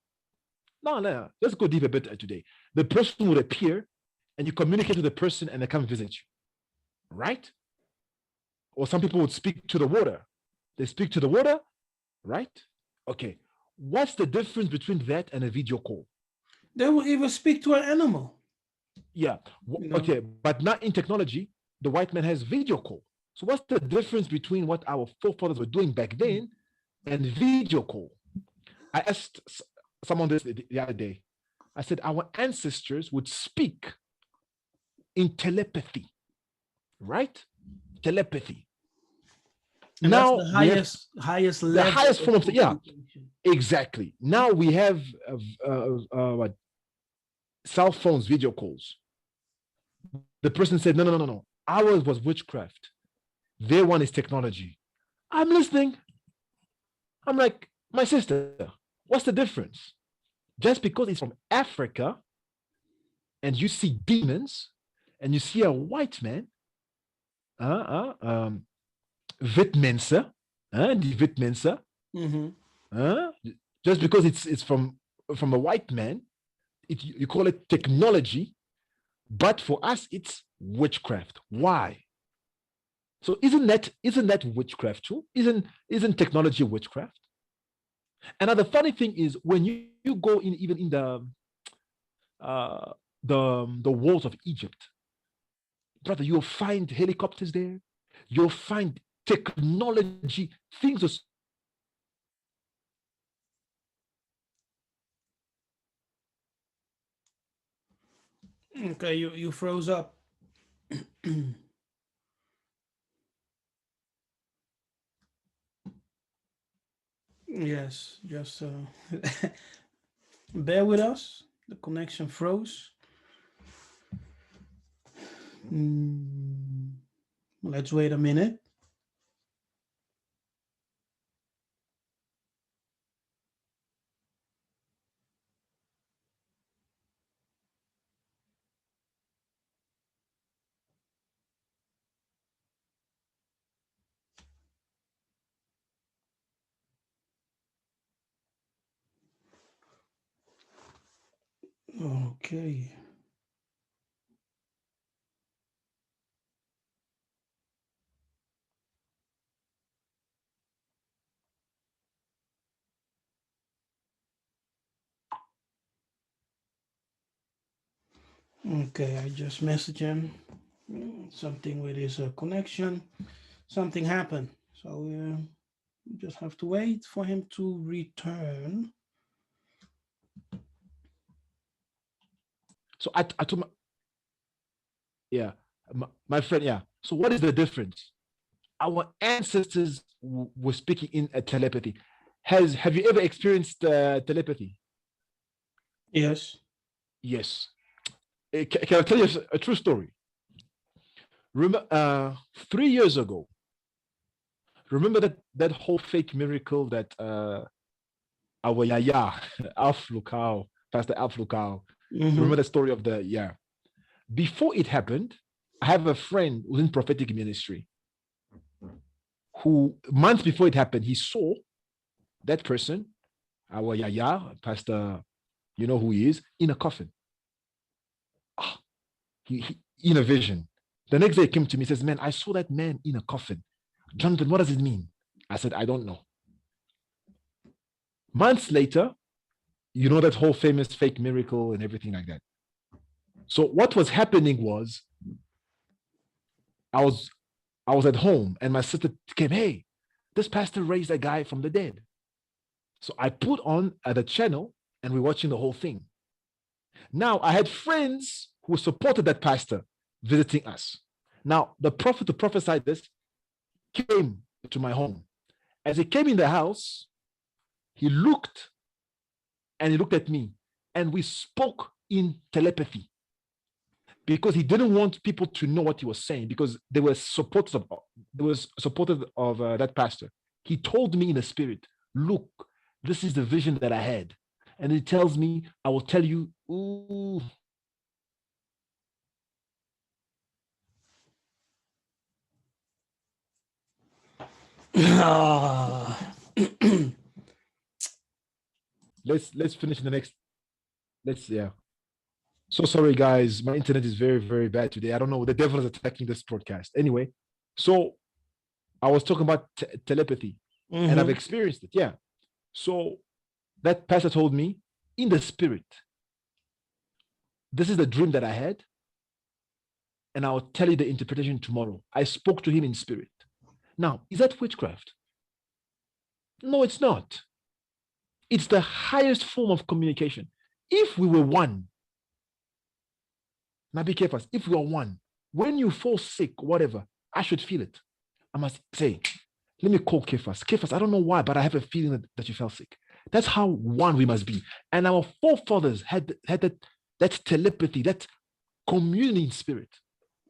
No. Let's go deep a bit today. The person would appear, and you communicate with the person, and they come visit you, right? Or some people would speak to the water. They speak to the water, right? Okay. What's the difference between that and a video call? They will even speak to an animal. Yeah. Okay. But now in technology, the white man has video call. So what's the difference between what our forefathers were doing back then and video call? I asked someone this the other day. I said, our ancestors would speak in telepathy, right? Telepathy. And now that's the highest level. The highest form of exactly. Now we have what? Cell phones, video calls. The person said, no. Ours was witchcraft. Their one is technology. I'm listening. I'm like, my sister, what's the difference? Just because it's from Africa and you see demons and you see a white man, Witmense, die Witmense, just because it's from a white man, you call it technology, but for us it's witchcraft. Why? So isn't that witchcraft too? Isn't technology witchcraft? And now the funny thing is, when you go in even in the walls of Egypt, brother, you'll find helicopters there. You'll find technology, things are okay, you froze up. Yes, just bear with us. The connection froze. Let's wait a minute. Okay. Okay, I just messaged him. Something with his connection. Something happened. So we just have to wait for him to return. So I told my friend, so what is the difference? Our ancestors were speaking in a telepathy. Have you ever experienced telepathy? Yes. Can I tell you a true story? Remember 3 years ago, remember that whole fake miracle that our Yaya, Alf Lukao, Pastor Alf Lukao. Remember the story of the, yeah. Before it happened, I have a friend who's in prophetic ministry who, months before it happened, he saw that person, our Yaya, Pastor, you know who he is, in a coffin. He in a vision. The next day he came to me, says, man, I saw that man in a coffin. Jonathan, what does it mean? I said, I don't know. Months later, you know that whole famous fake miracle and everything like that. So what was happening was, I was at home and my sister came, hey, this pastor raised a guy from the dead. So I put on the channel and we're watching the whole thing. Now I had friends who supported that pastor visiting us. Now the prophet who prophesied this came to my home. As he came in the house, he looked at me and we spoke in telepathy because he didn't want people to know what he was saying because they were supporters of that pastor. He told me in the spirit, look, this is the vision that I had. And he tells me, I will tell you, ooh. Let's finish the next. Yeah. So sorry, guys. My internet is very, very bad today. I don't know. The devil is attacking this broadcast. Anyway, so I was talking about telepathy and I've experienced it. Yeah. So that pastor told me in the spirit, this is the dream that I had. And I'll tell you the interpretation tomorrow. I spoke to him in spirit. Now, is that witchcraft? No, it's not. It's the highest form of communication. If we were one, now be careful, if we are one, when you fall sick, whatever, I should feel it. I must say, let me call Kephas. Kephas, I don't know why, but I have a feeling that you fell sick. That's how one we must be. And our forefathers had that telepathy, that communing spirit.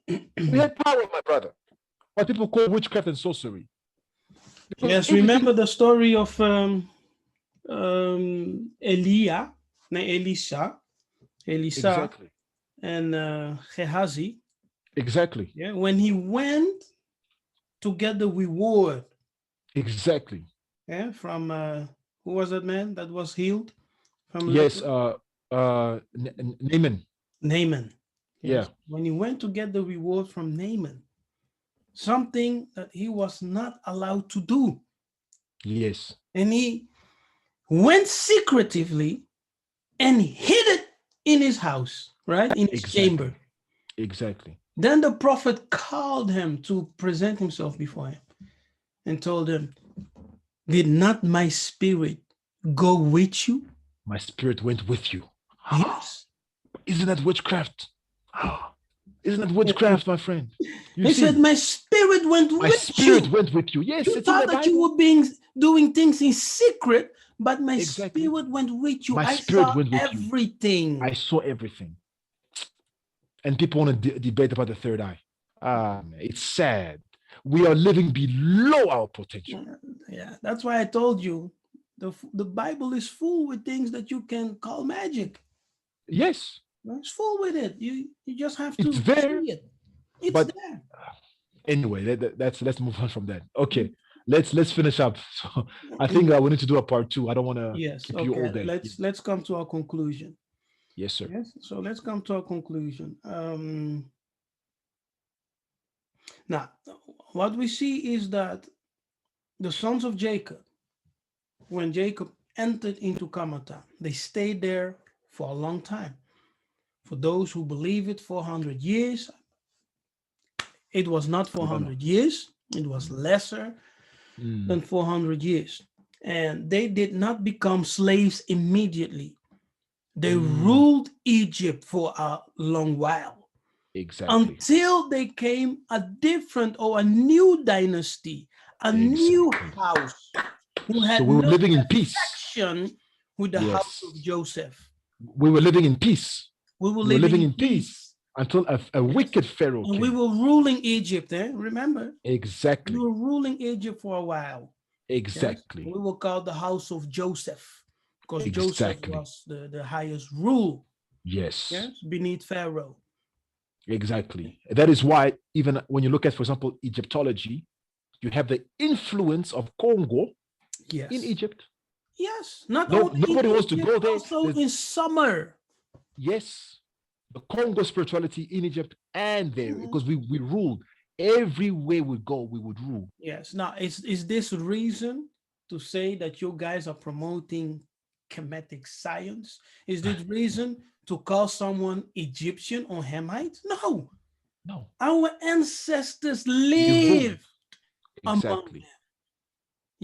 We had power, my brother. What people call witchcraft and sorcery. Because yes, remember the story of Elisha, exactly. And Gehazi. Exactly. Yeah, when he went to get the reward. Exactly. Yeah, from who was that man that was healed? From yes, Naaman. Naaman. Yes. Yeah. When he went to get the reward from Naaman, something that he was not allowed to do. Yes. And he went secretively and hid it in his house, right? In his chamber. Exactly. Then the prophet called him to present himself before him and told him, did not my spirit go with you? My spirit went with you. Yes. Isn't that witchcraft? Isn't that witchcraft, my friend? He said, my spirit went with you. My spirit went with you. Yes, you thought that you were doing things in secret, but my exactly. spirit went with you. My spirit went with everything. I saw everything. And people want to debate about the third eye. It's sad. We are living below our potential. Yeah, that's why I told you the Bible is full with things that you can call magic. Yes. It's full with it. You just have to see it. It's there. Anyway, let's move on from that. Okay. Let's finish up. So I think we need to do a part 2. I don't want to keep you all day. Let's come to our conclusion. Yes, sir. Yes. So let's come to our conclusion. Now, what we see is that the sons of Jacob, when Jacob entered into Kamata, they stayed there for a long time. For those who believe it, 400 years. It was not 400 years. It was lesser than 400 years. And they did not become slaves immediately. They ruled Egypt for a long while. Exactly. Until they came a different or a new dynasty, a new house who had we were living in peace with the house of Joseph. We were living in peace. We were living in peace until a wicked Pharaoh came. We were ruling Egypt, remember? Exactly. We were ruling Egypt for a while. Exactly. Yes? We were called the house of Joseph. because Joseph Exactly. was the highest rule, Yes. yes, beneath Pharaoh. Exactly. That is why even when you look at, for example, Egyptology, you have the influence of Congo in Yes. Egypt. Yes. Not No, only in nobody wants to Egypt, go there. also in summer. Yes, the Congo spirituality in Egypt and there, Mhm. because we ruled everywhere we go, we would rule. Yes. Now, is this reason to say that you guys are promoting Kemetic science? Is this reason to call someone Egyptian or Hamite? No. No, Our ancestors we rule. lived among Exactly. them.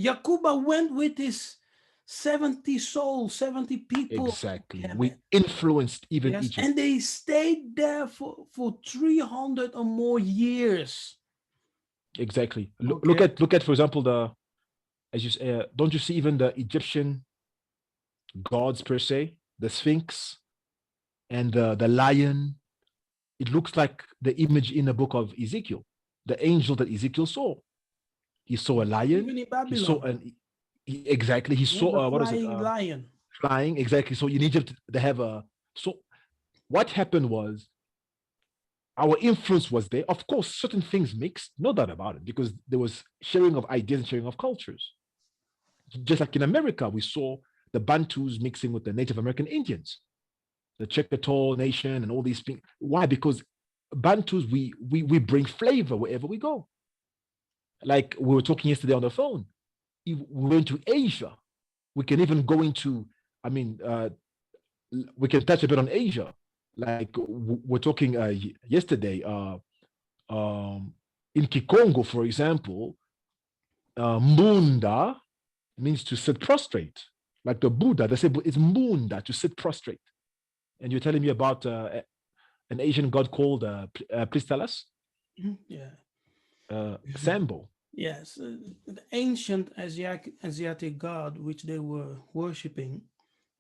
Yakuba went with his 70 souls, 70 people to Exactly. Kemet. We influenced even Yes, Egypt. and they stayed there for 300 or more years. Exactly. Okay. Look at, for example, as you say, don't you see even the Egyptian gods per se, the Sphinx and the lion? It looks like the image in the book of Ezekiel, the angel that Ezekiel saw. He saw a Even lion. in He saw Babylon, exactly. He yeah, saw the what is it? flying lion. Flying. Exactly. So in Egypt they have a. So what happened was our influence was there. Of course, certain things mixed, no doubt about it, because there was sharing of ideas and sharing of cultures. Just like in America, we saw the Bantus mixing with the Native American Indians, the Choctaw Nation, and all these things. Why? Because Bantus, we bring flavor wherever we go. Like we were talking yesterday on the phone. If we went to Asia. We can even go into, I mean, we can touch a bit on Asia. Like we're talking yesterday in Kikongo, for example, Munda means to sit prostrate. Like the Buddha, they say it's Munda, to sit prostrate. And you're telling me about an Asian god called, please tell us, Yeah. Sambo. Yes, the ancient Asiatic god which they were worshipping,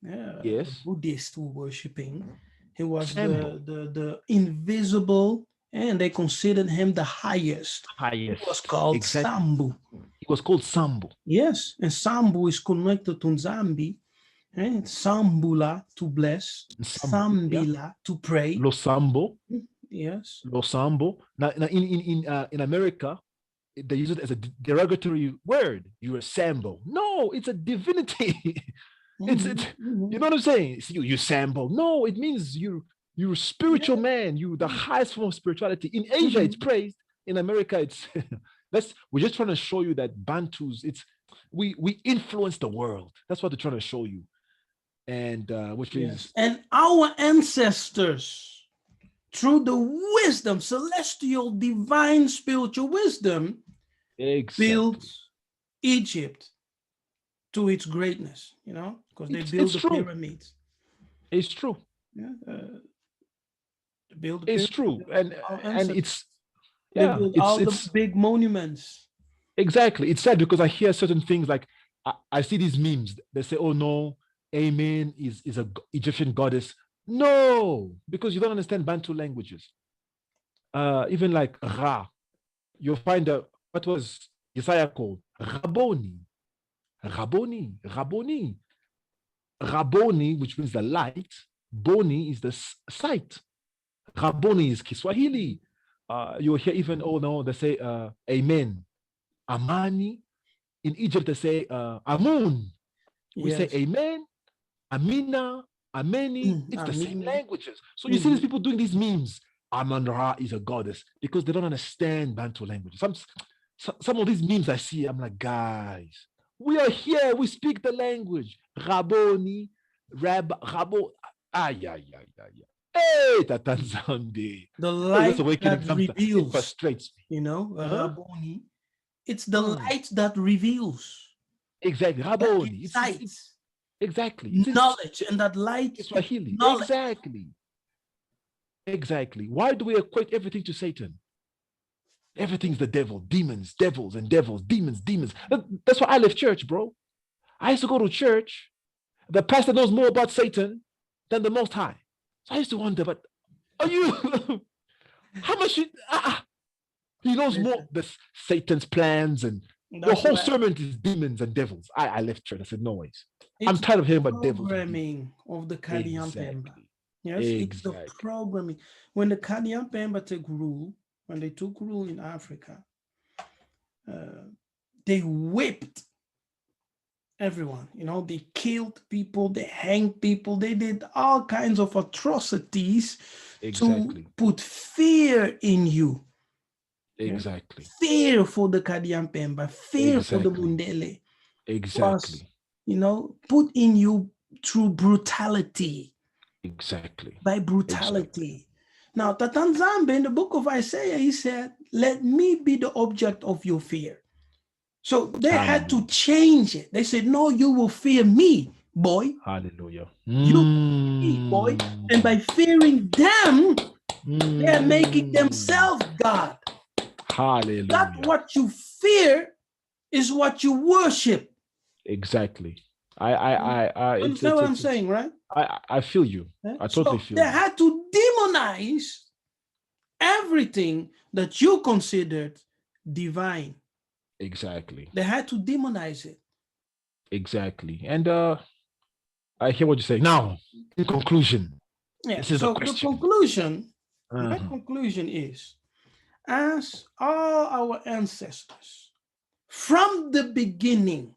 yeah, the Yes, Buddhists were worshipping. He was Sambo, the invisible, and they considered him the highest. He was highest. called Exactly. Sambu. He was called Sambo. Yes, and Sambu is connected to Nzambi. Sambula to bless, Sambo, yeah. Sambila to pray. Lo Sambo, Yes. Lo Sambo. Now in America, they use it as a derogatory word. You're a Sambo. No, it's a divinity. it's you know what I'm saying? It's you Sambo. No, it means you're a spiritual man. You the highest form of spirituality. In Asia, it's praised. In America, it's we're just trying to show you that Bantus, it's we influence the world. That's what they're trying to show you. And which Yes. is And our ancestors, through the wisdom, celestial, divine, spiritual wisdom, built exactly. Egypt to its greatness, because they built It's the true. pyramids. It's true. Yeah, they built the It's pyramids. true. Our And ancestors. it's They yeah, built all the it's big monuments. exactly. It's sad because I hear certain things like I see these memes. They say, "Oh no, Amen is a Egyptian goddess." No, because you don't understand Bantu languages. Even like Ra, you'll find what was Yiseka'yah called Raboni, Raboni, Raboni, which means the light. Boni is the sight. Raboni is Kiswahili. You'll hear even, oh no, they say Amen. Amani. In Egypt, they say Amun. We say Yes. Amen, Amina, Ameni. It's the same Amina. languages. So you see these people doing these memes. Aman Ra is a goddess because they don't understand Bantu languages. Some of these memes I see, I'm like, guys, we are here. We speak the language. Raboni, Rabo. Ay, ay, ay, ay, ay. Hey, Tatanzambi. The Oh, this light awakening that sometimes it reveals, frustrates me. Uh-huh. Raboni. It's the Mm, light that reveals, exactly. that gives Raboni. sight, Exactly. It's in knowledge, and that light is Swahili. knowledge. Exactly. Exactly. Why do we equate everything to Satan? Everything's the devil, demons, devils, and devils, demons, demons. That's why I left church, bro. I used to go to church. The pastor knows more about Satan than the Most High. So I used to wonder, but are you? How much? He knows more. Listen, The Satan's plans and The That's whole why sermon is demons and devils. I left church. I said, no ways. I'm it's tired of the hearing about devils and demons. programming of the Kadian Pemba. Exactly. Yes, it's the Exactly. programming. When the Kadian Pemba took rule, when they took rule in Africa, they whipped everyone. You know, they killed people, they hanged people, they did all kinds of atrocities to Exactly. put fear in you. Yes? Exactly. Fear for the Kadian Pemba, fear for the Exactly. Mundele was, Exactly. you know, put in you through brutality, Exactly. by Exactly. brutality. Now, Tatanzambe in the book of Isaiah, he said, let me be the object of your fear. So they had to Hallelujah. change it. They said, no, you will fear me, boy. Hallelujah. You me, boy. And by fearing them, they're making themselves God. Hallelujah. Not what you fear is what you worship. Exactly. You understand what I'm saying, right? I feel you. I totally So feel they you. had to demonize everything that you considered divine. Exactly. They had to demonize it. Exactly. And I hear what you're saying. Now, in conclusion, Yeah. this is the So the question. conclusion, my Uh-huh. conclusion is, as all our ancestors from the beginning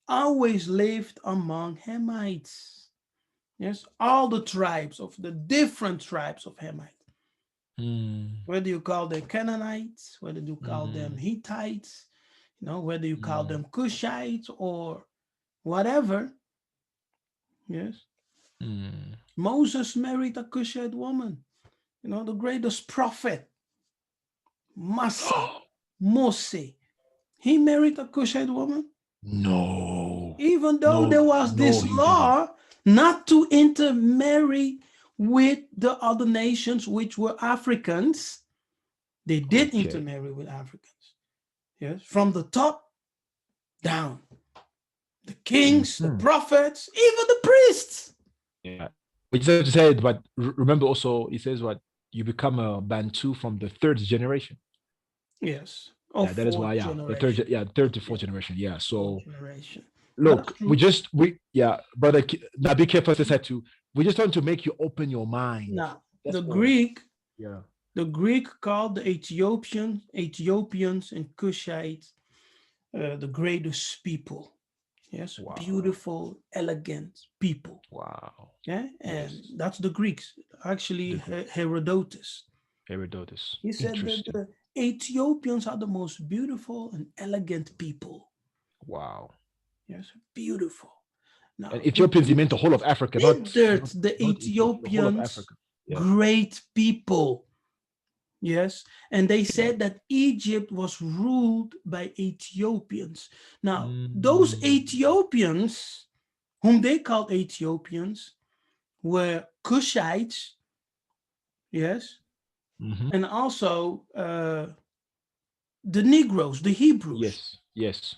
always lived among Hamites. Yes, all the tribes of the different tribes of Hamites. Whether you call them Canaanites, whether you call them Hittites, you know, whether you call them Cushites or whatever. Yes. Moses married a Cushite woman. You know, the greatest prophet, Massa, Mose. He married a Cushite woman. No. Even though No, there was no, this he didn't. law not to intermarry with the other nations which were Africans, they did Okay. intermarry with Africans. Yes, from the top down. The kings, the prophets, even the priests. Yeah. We just said, but remember also, he says what? You become a Bantu from the third generation. Yes. Yeah, Of that is why, fourth yeah. The third, generation. yeah, third to fourth Yeah. generation. Yeah. Fourth So generation. That's look, true. yeah, brother, now be careful, I said to, we just want to make you open your mind. Now, That's the all. Greek, Yeah. the Greek called the Ethiopians and Cushites the greatest people. Yes, Wow. beautiful, elegant people. Wow. Yeah, and Yes. that's the Greeks. Actually, Herodotus. Herodotus. He said that Interesting. the Ethiopians are the most beautiful and elegant people. Wow. Yes, beautiful. And Now, the Ethiopians, he meant the whole of Africa, considered the not Ethiopia, the whole of Ethiopians Africa. Yeah. great people. Yes, and they said that Egypt was ruled by Ethiopians. Now, those Ethiopians, whom they called Ethiopians, were Cushites, yes, and also the Negroes, the Hebrews, Yes. Yes.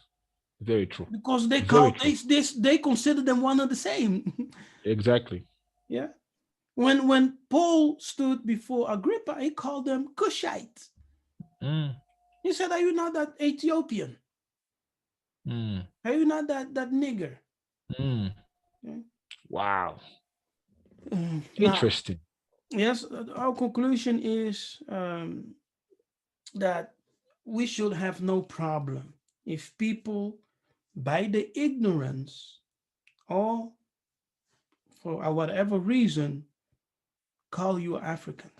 Very true. because they Very called true. they considered them one and the same. Exactly. Yeah, when Paul stood before Agrippa, he called them Cushites. He said, "Are you not that Ethiopian? Are you not that nigger?" Yeah. Wow. Now, Interesting. yes, our conclusion is that we should have no problem if people, by the ignorance or for whatever reason, call you African.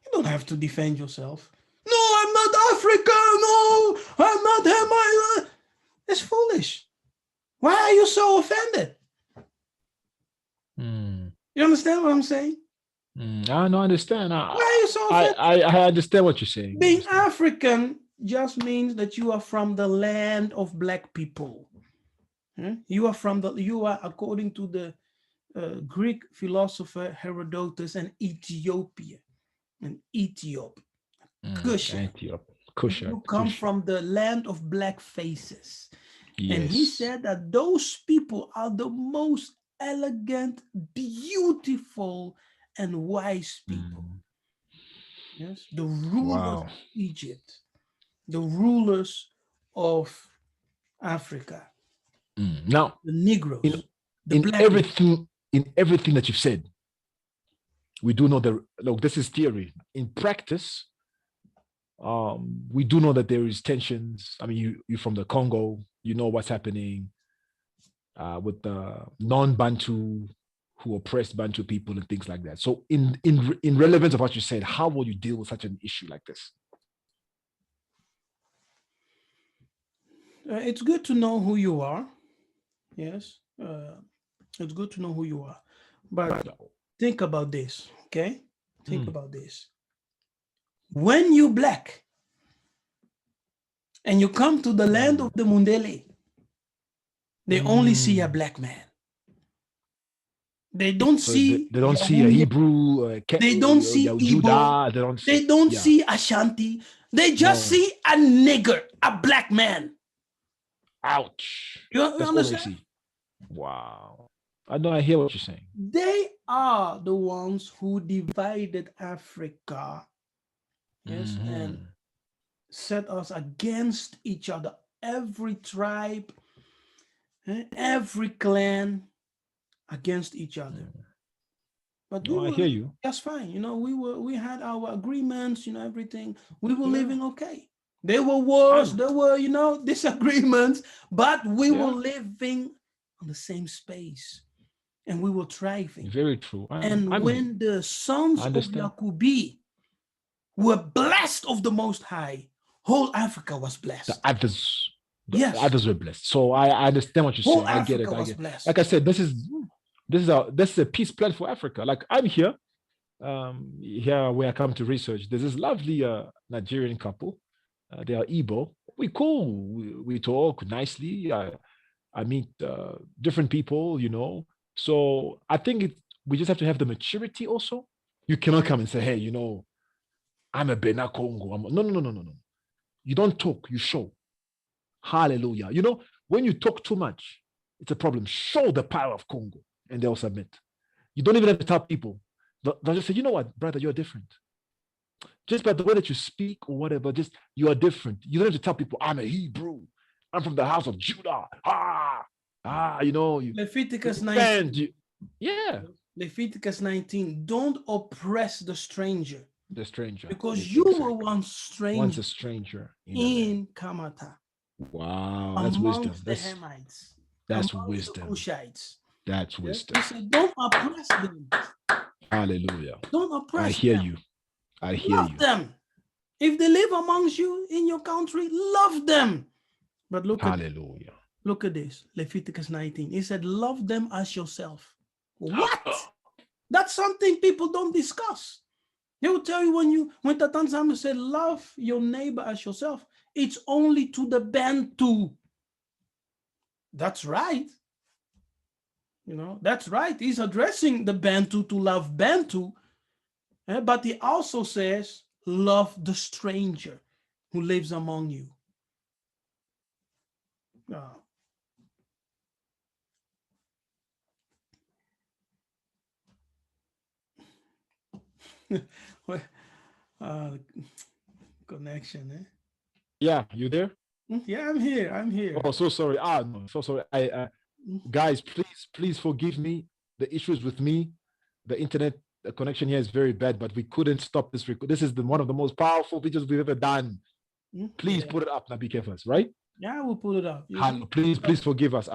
You don't have to defend yourself. No, I'm not African. No, I'm not him. It's foolish. Why are you so offended? You understand what I'm saying? I don't understand. Why are you so offended? I understand what you're saying. Being African just means that you are from the land of black people. You are according to the Greek philosopher Herodotus, an Ethiopia, an Ethiop, Cushite. You come from the land of black faces. Yes. And he said that those people are the most elegant, beautiful, and wise people. Yes, the rulers of Egypt, the rulers of Africa, Now, the Negroes, the in black everything that you've said, we do know that, look, this is theory. In practice, we do know that there is tensions. I mean, you're from the Congo, you know what's happening with the non-Bantu who oppressed Bantu people and things like that. So in relevance of what you said, how will you deal with such an issue like this? It's good to know who you are. Yes. It's good to know who you are. But think about this, okay? Think about this. When you black and you come to the land of the Mundele, they only see a black man. They don't see. They don't see a Hebrew. They don't see Igbo. They don't see Ashanti. They just see a nigger, a black man. Ouch. You That's understand? all they see. Wow. I know. I hear what you're saying. They are the ones who divided Africa, yes, and set us against each other. Every tribe, every clan against each other. But I hear you. That's fine. You know, we had our agreements, you know, everything. We were living okay. There were wars, there were, you know, disagreements, but we were living on the same space and we were thriving. Very true. When the sons of Yakubi were blessed of the Most High, whole Africa was blessed. The others were blessed. So I understand what you're saying. I get it. Like I said, this is a peace plan for Africa. Like I'm here, here where I come to research. There's this lovely Nigerian couple. They are Igbo. We cool. We talk nicely. I meet different people, you know. So I think we just have to have the maturity also. You cannot come and say, hey, you know, I'm a Bena Congo. No. You don't talk, you show. Hallelujah. You know, when you talk too much, it's a problem. Show the power of Congo and they'll submit. You don't even have to tell people. They'll just say, you know what, brother, you're different. Just by the way that you speak or whatever, just you are different. You don't have to tell people, I'm a Hebrew. I'm from the house of Judah. You know. Leviticus 19. Leviticus 19. Don't oppress the stranger. The stranger. Because you were once a stranger in Kamata. Wow, that's wisdom. The Hamites. That's wisdom. The Cushites. That's wisdom. He said, don't oppress them. Hallelujah. Don't oppress them. I hear you. Love them. If they live amongst you in your country, love them. But look at this. Leviticus 19. He said, love them as yourself. What? That's something people don't discuss. They will tell you when Yahnatan Tshilombo said, love your neighbor as yourself, it's only to the Bantu. That's right. You know, that's right. He's addressing the Bantu to love Bantu. But he also says, love the stranger who lives among you. Connection, eh? Yeah, you there? Yeah, I'm here. Oh, so sorry. No, so sorry. Guys, please forgive me. The issues with me, the internet connection here is very bad, but we couldn't stop this record. This is one of the most powerful videos we've ever done. Please put it up, Nabi Kefas, right? Yeah, we'll put it up. Please forgive us.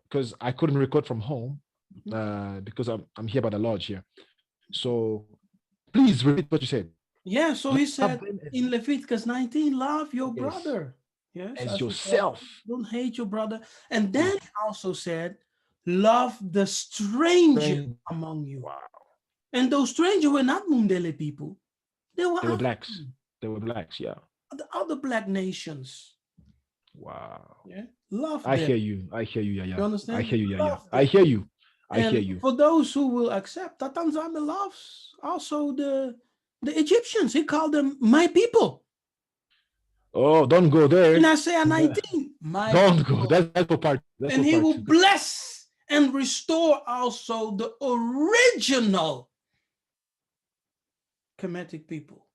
Because I couldn't record from home, because I'm here by the lodge here. So please repeat what you said. Yeah, so he said in Leviticus 19, love your brother. Yes, as yourself. Don't hate your brother. And then he also said, love the stranger among you. Wow. And those strangers were not Mundele people. They were blacks. They were blacks, yeah. The other black nations. Wow. Yeah. Love them. I hear you, yeah. You understand? I hear you, yeah. I hear you. For those who will accept, Yahnatan Tshilombo loves also the Egyptians. He called them my people. Oh, don't go there. In Isaiah 19, don't go. That's for part. And he will bless and restore also the original Kemetic people.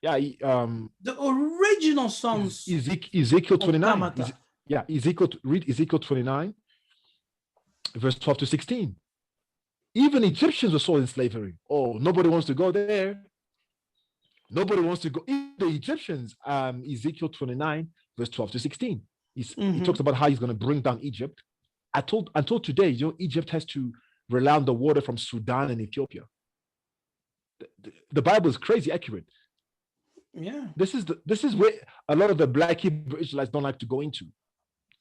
Yeah, The original sons Ezekiel of 29. Kamata. Read Ezekiel 29, verse 12 to 16. Even Egyptians were sold in slavery. Oh, nobody wants to go there. Nobody wants to go. Even the Egyptians, Ezekiel 29, verse 12 to 16. He talks about how he's going to bring down Egypt. Until today, Egypt has to rely on the water from Sudan and Ethiopia. The Bible is crazy accurate. Yeah. This is where a lot of the Black Hebrew Israelites don't like to go into.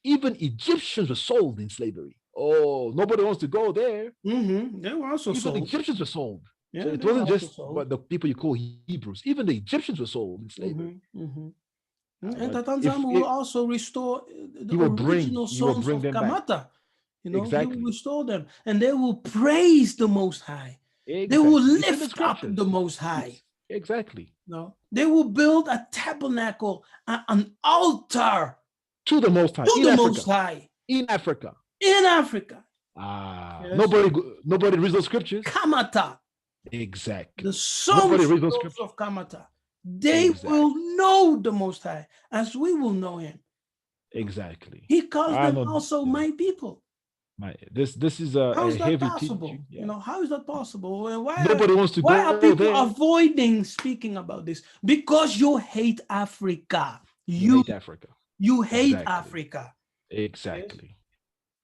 Even Egyptians were sold in slavery. Oh, nobody wants to go there. They were also Even sold. Egyptians were sold. Yeah, So it wasn't just but the people you call Hebrews. Even the Egyptians were sold in slavery. And Yahnatan Tshilombo will also restore the original sons of Kamata. Exactly. He will restore them, and they will praise the Most High. Exactly. They will lift up the Most High. Exactly. No, they will build a tabernacle, an altar to the Most High. To the Most High. In Africa. In Africa. Yes. Nobody reads those scriptures. Kamata. Exactly. The sons of Kamata. They will know the Most High as we will know him. Exactly. He calls them also my people. This is a how is that heavy possible? teaching. Yeah. How is that possible? Nobody wants to go there. Why are people avoiding speaking about this? Because you hate Africa. You hate Africa. You hate Africa. Exactly. Yes?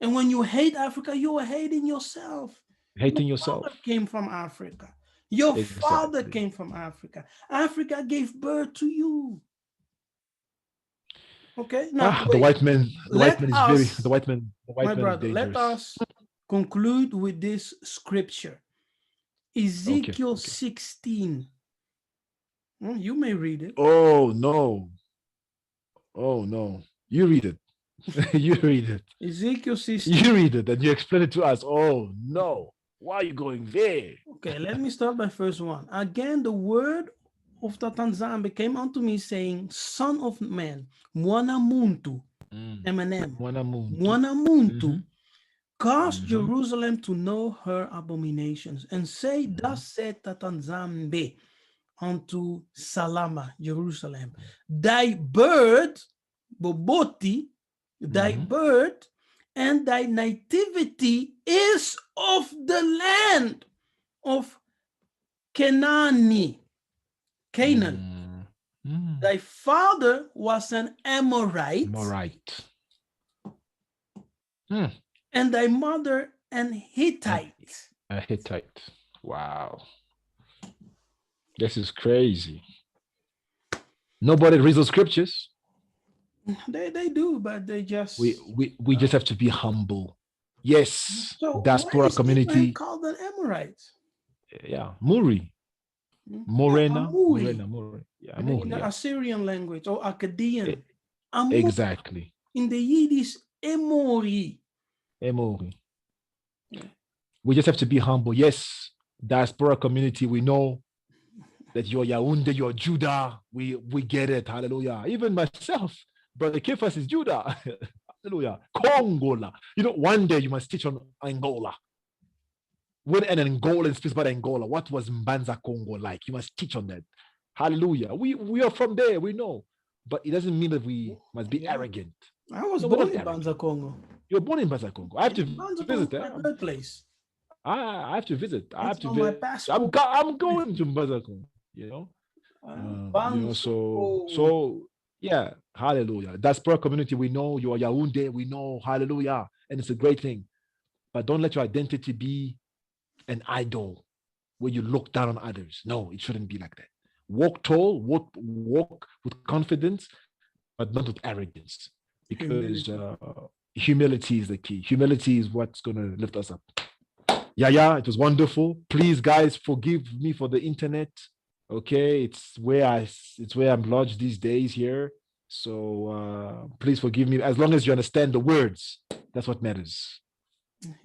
And when you hate Africa, you are hating yourself. Hating Your yourself. Father came from Africa. Your father came from Africa. Africa gave birth to you. Okay. Now the white man is dangerous. Let us conclude with this scripture. Ezekiel 16. You may read it. Oh no. You read it. You read it. Ezekiel 16. You read it and you explain it to us. Oh no. Why are you going there? Okay, let me start by verse 1. Again, the word of the Tanzania came unto me, saying, Son of man, mwana muntu, mwana muntu, cause Jerusalem to know her abominations, and say, Thus said the Tanzania unto Salama, Jerusalem, thy bird, Boboti, thy bird, and thy nativity is of the land of Canaan. Thy father was an Amorite. And thy mother an Hittite. A Hittite. Wow. This is crazy. Nobody reads the scriptures. They do, but they just we just have to be humble. Yes, so diaspora community called an Amorite. Yeah, Muri. Morena. Yeah, in the Assyrian language or Akkadian. Exactly. In the Yiddish, Emori. Yeah. We just have to be humble. Yes, diaspora community, we know that you're Yaoundé, you're Judah. We get it. Hallelujah. Even myself, Brother Kefas is Judah. Hallelujah. Congo. One day you must teach on Angola. When an Angolan speaks about Angola, what was Mbanza Congo like? You must teach on that. Hallelujah. We are from there, we know. But it doesn't mean that we must be arrogant. I was born in Mbanza Congo. You're born in Mbanza Congo. I have to visit there. My birthplace. I have to visit. I have to visit. I'm going to Mbanza Congo, so yeah, hallelujah. Diaspora community, we know you are Yaoundé, we know, hallelujah, and it's a great thing. But don't let your identity be an idol where you look down on others. No, it shouldn't be like that. Walk tall, walk with confidence, but not with arrogance, because humility is the key. Humility is what's going to lift us up. Yeah, it was wonderful. Please, guys, forgive me for the internet. Okay, it's where I'm lodged these days here. So please forgive me. As long as you understand the words, that's what matters.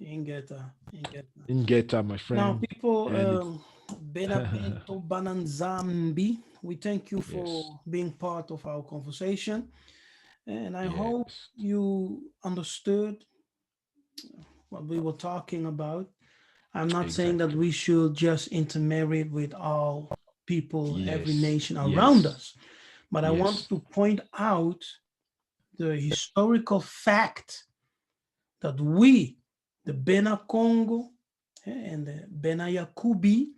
Ingeta, my friend. Now, people, Benabento Bananzambi, we thank you for being part of our conversation. And I hope you understood what we were talking about. I'm not saying that we should just intermarry with all people, every Yes. nation around us. But I want Yes. to point out the historical fact that we, the Bena Congo and the Bena Yakubi,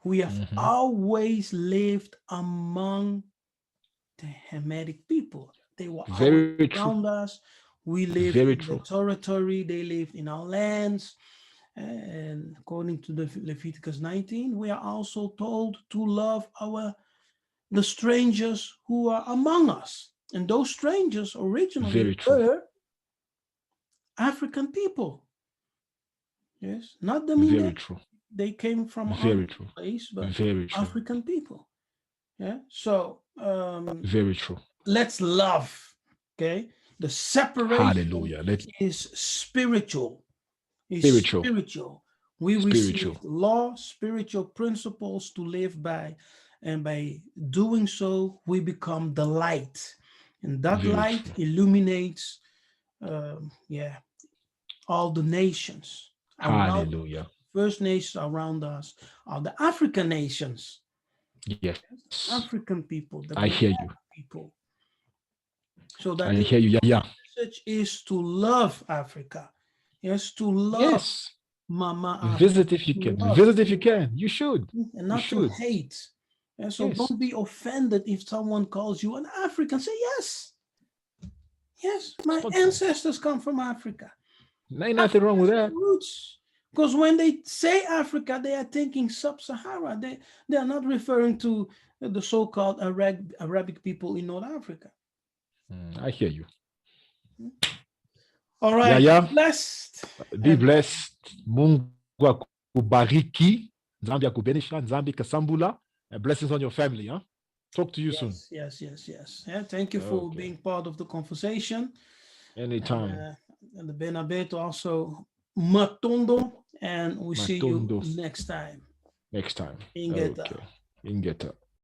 we have always lived among the Hamitic people. They were always Very true. around us. We lived Very in the true. territory. They lived in our lands. And according to the Leviticus 19, we are also told to love the strangers who are among us. And those strangers originally Very true. were African people. Yes, not the Very Mine. true. They came from Very other true. place, but Very true. African people. Yeah. So Very true. let's love. Okay. The separation Hallelujah. Let's is spiritual. Is spiritual. spiritual. We Spiritual. received law, spiritual principles to live by, and by doing so, we become the light, and that Very light true. illuminates, all the nations around. Hallelujah. First nations around us are the African nations, Yes. African people, the I hear Black you. people. So that I the hear you. Yeah. message is to love Africa. Yes, to love Yes. Mama Africa. Visit if you To can. love, Visit if you can. You should. and You not to should. hate. And so Yes. don't be offended if someone calls you an African. Say yes. Yes, my ancestors come from Africa. Ain't nothing wrong with that. Roots. Because when they say Africa, they are thinking sub-Sahara. They are not referring to the so-called Arabic people in North Africa. I hear you. All right. Yeah. Blessed. Be blessed. Mungu akubariki. Nzambi akubenisha. Nzambi kasambula. And blessings on your family. Huh? Talk to you soon. Yes. Yeah, thank you for being part of the conversation. Anytime. And the Benabeto also Matondo. And we see you next time. Next time. Ingeta. Okay. Ingeta.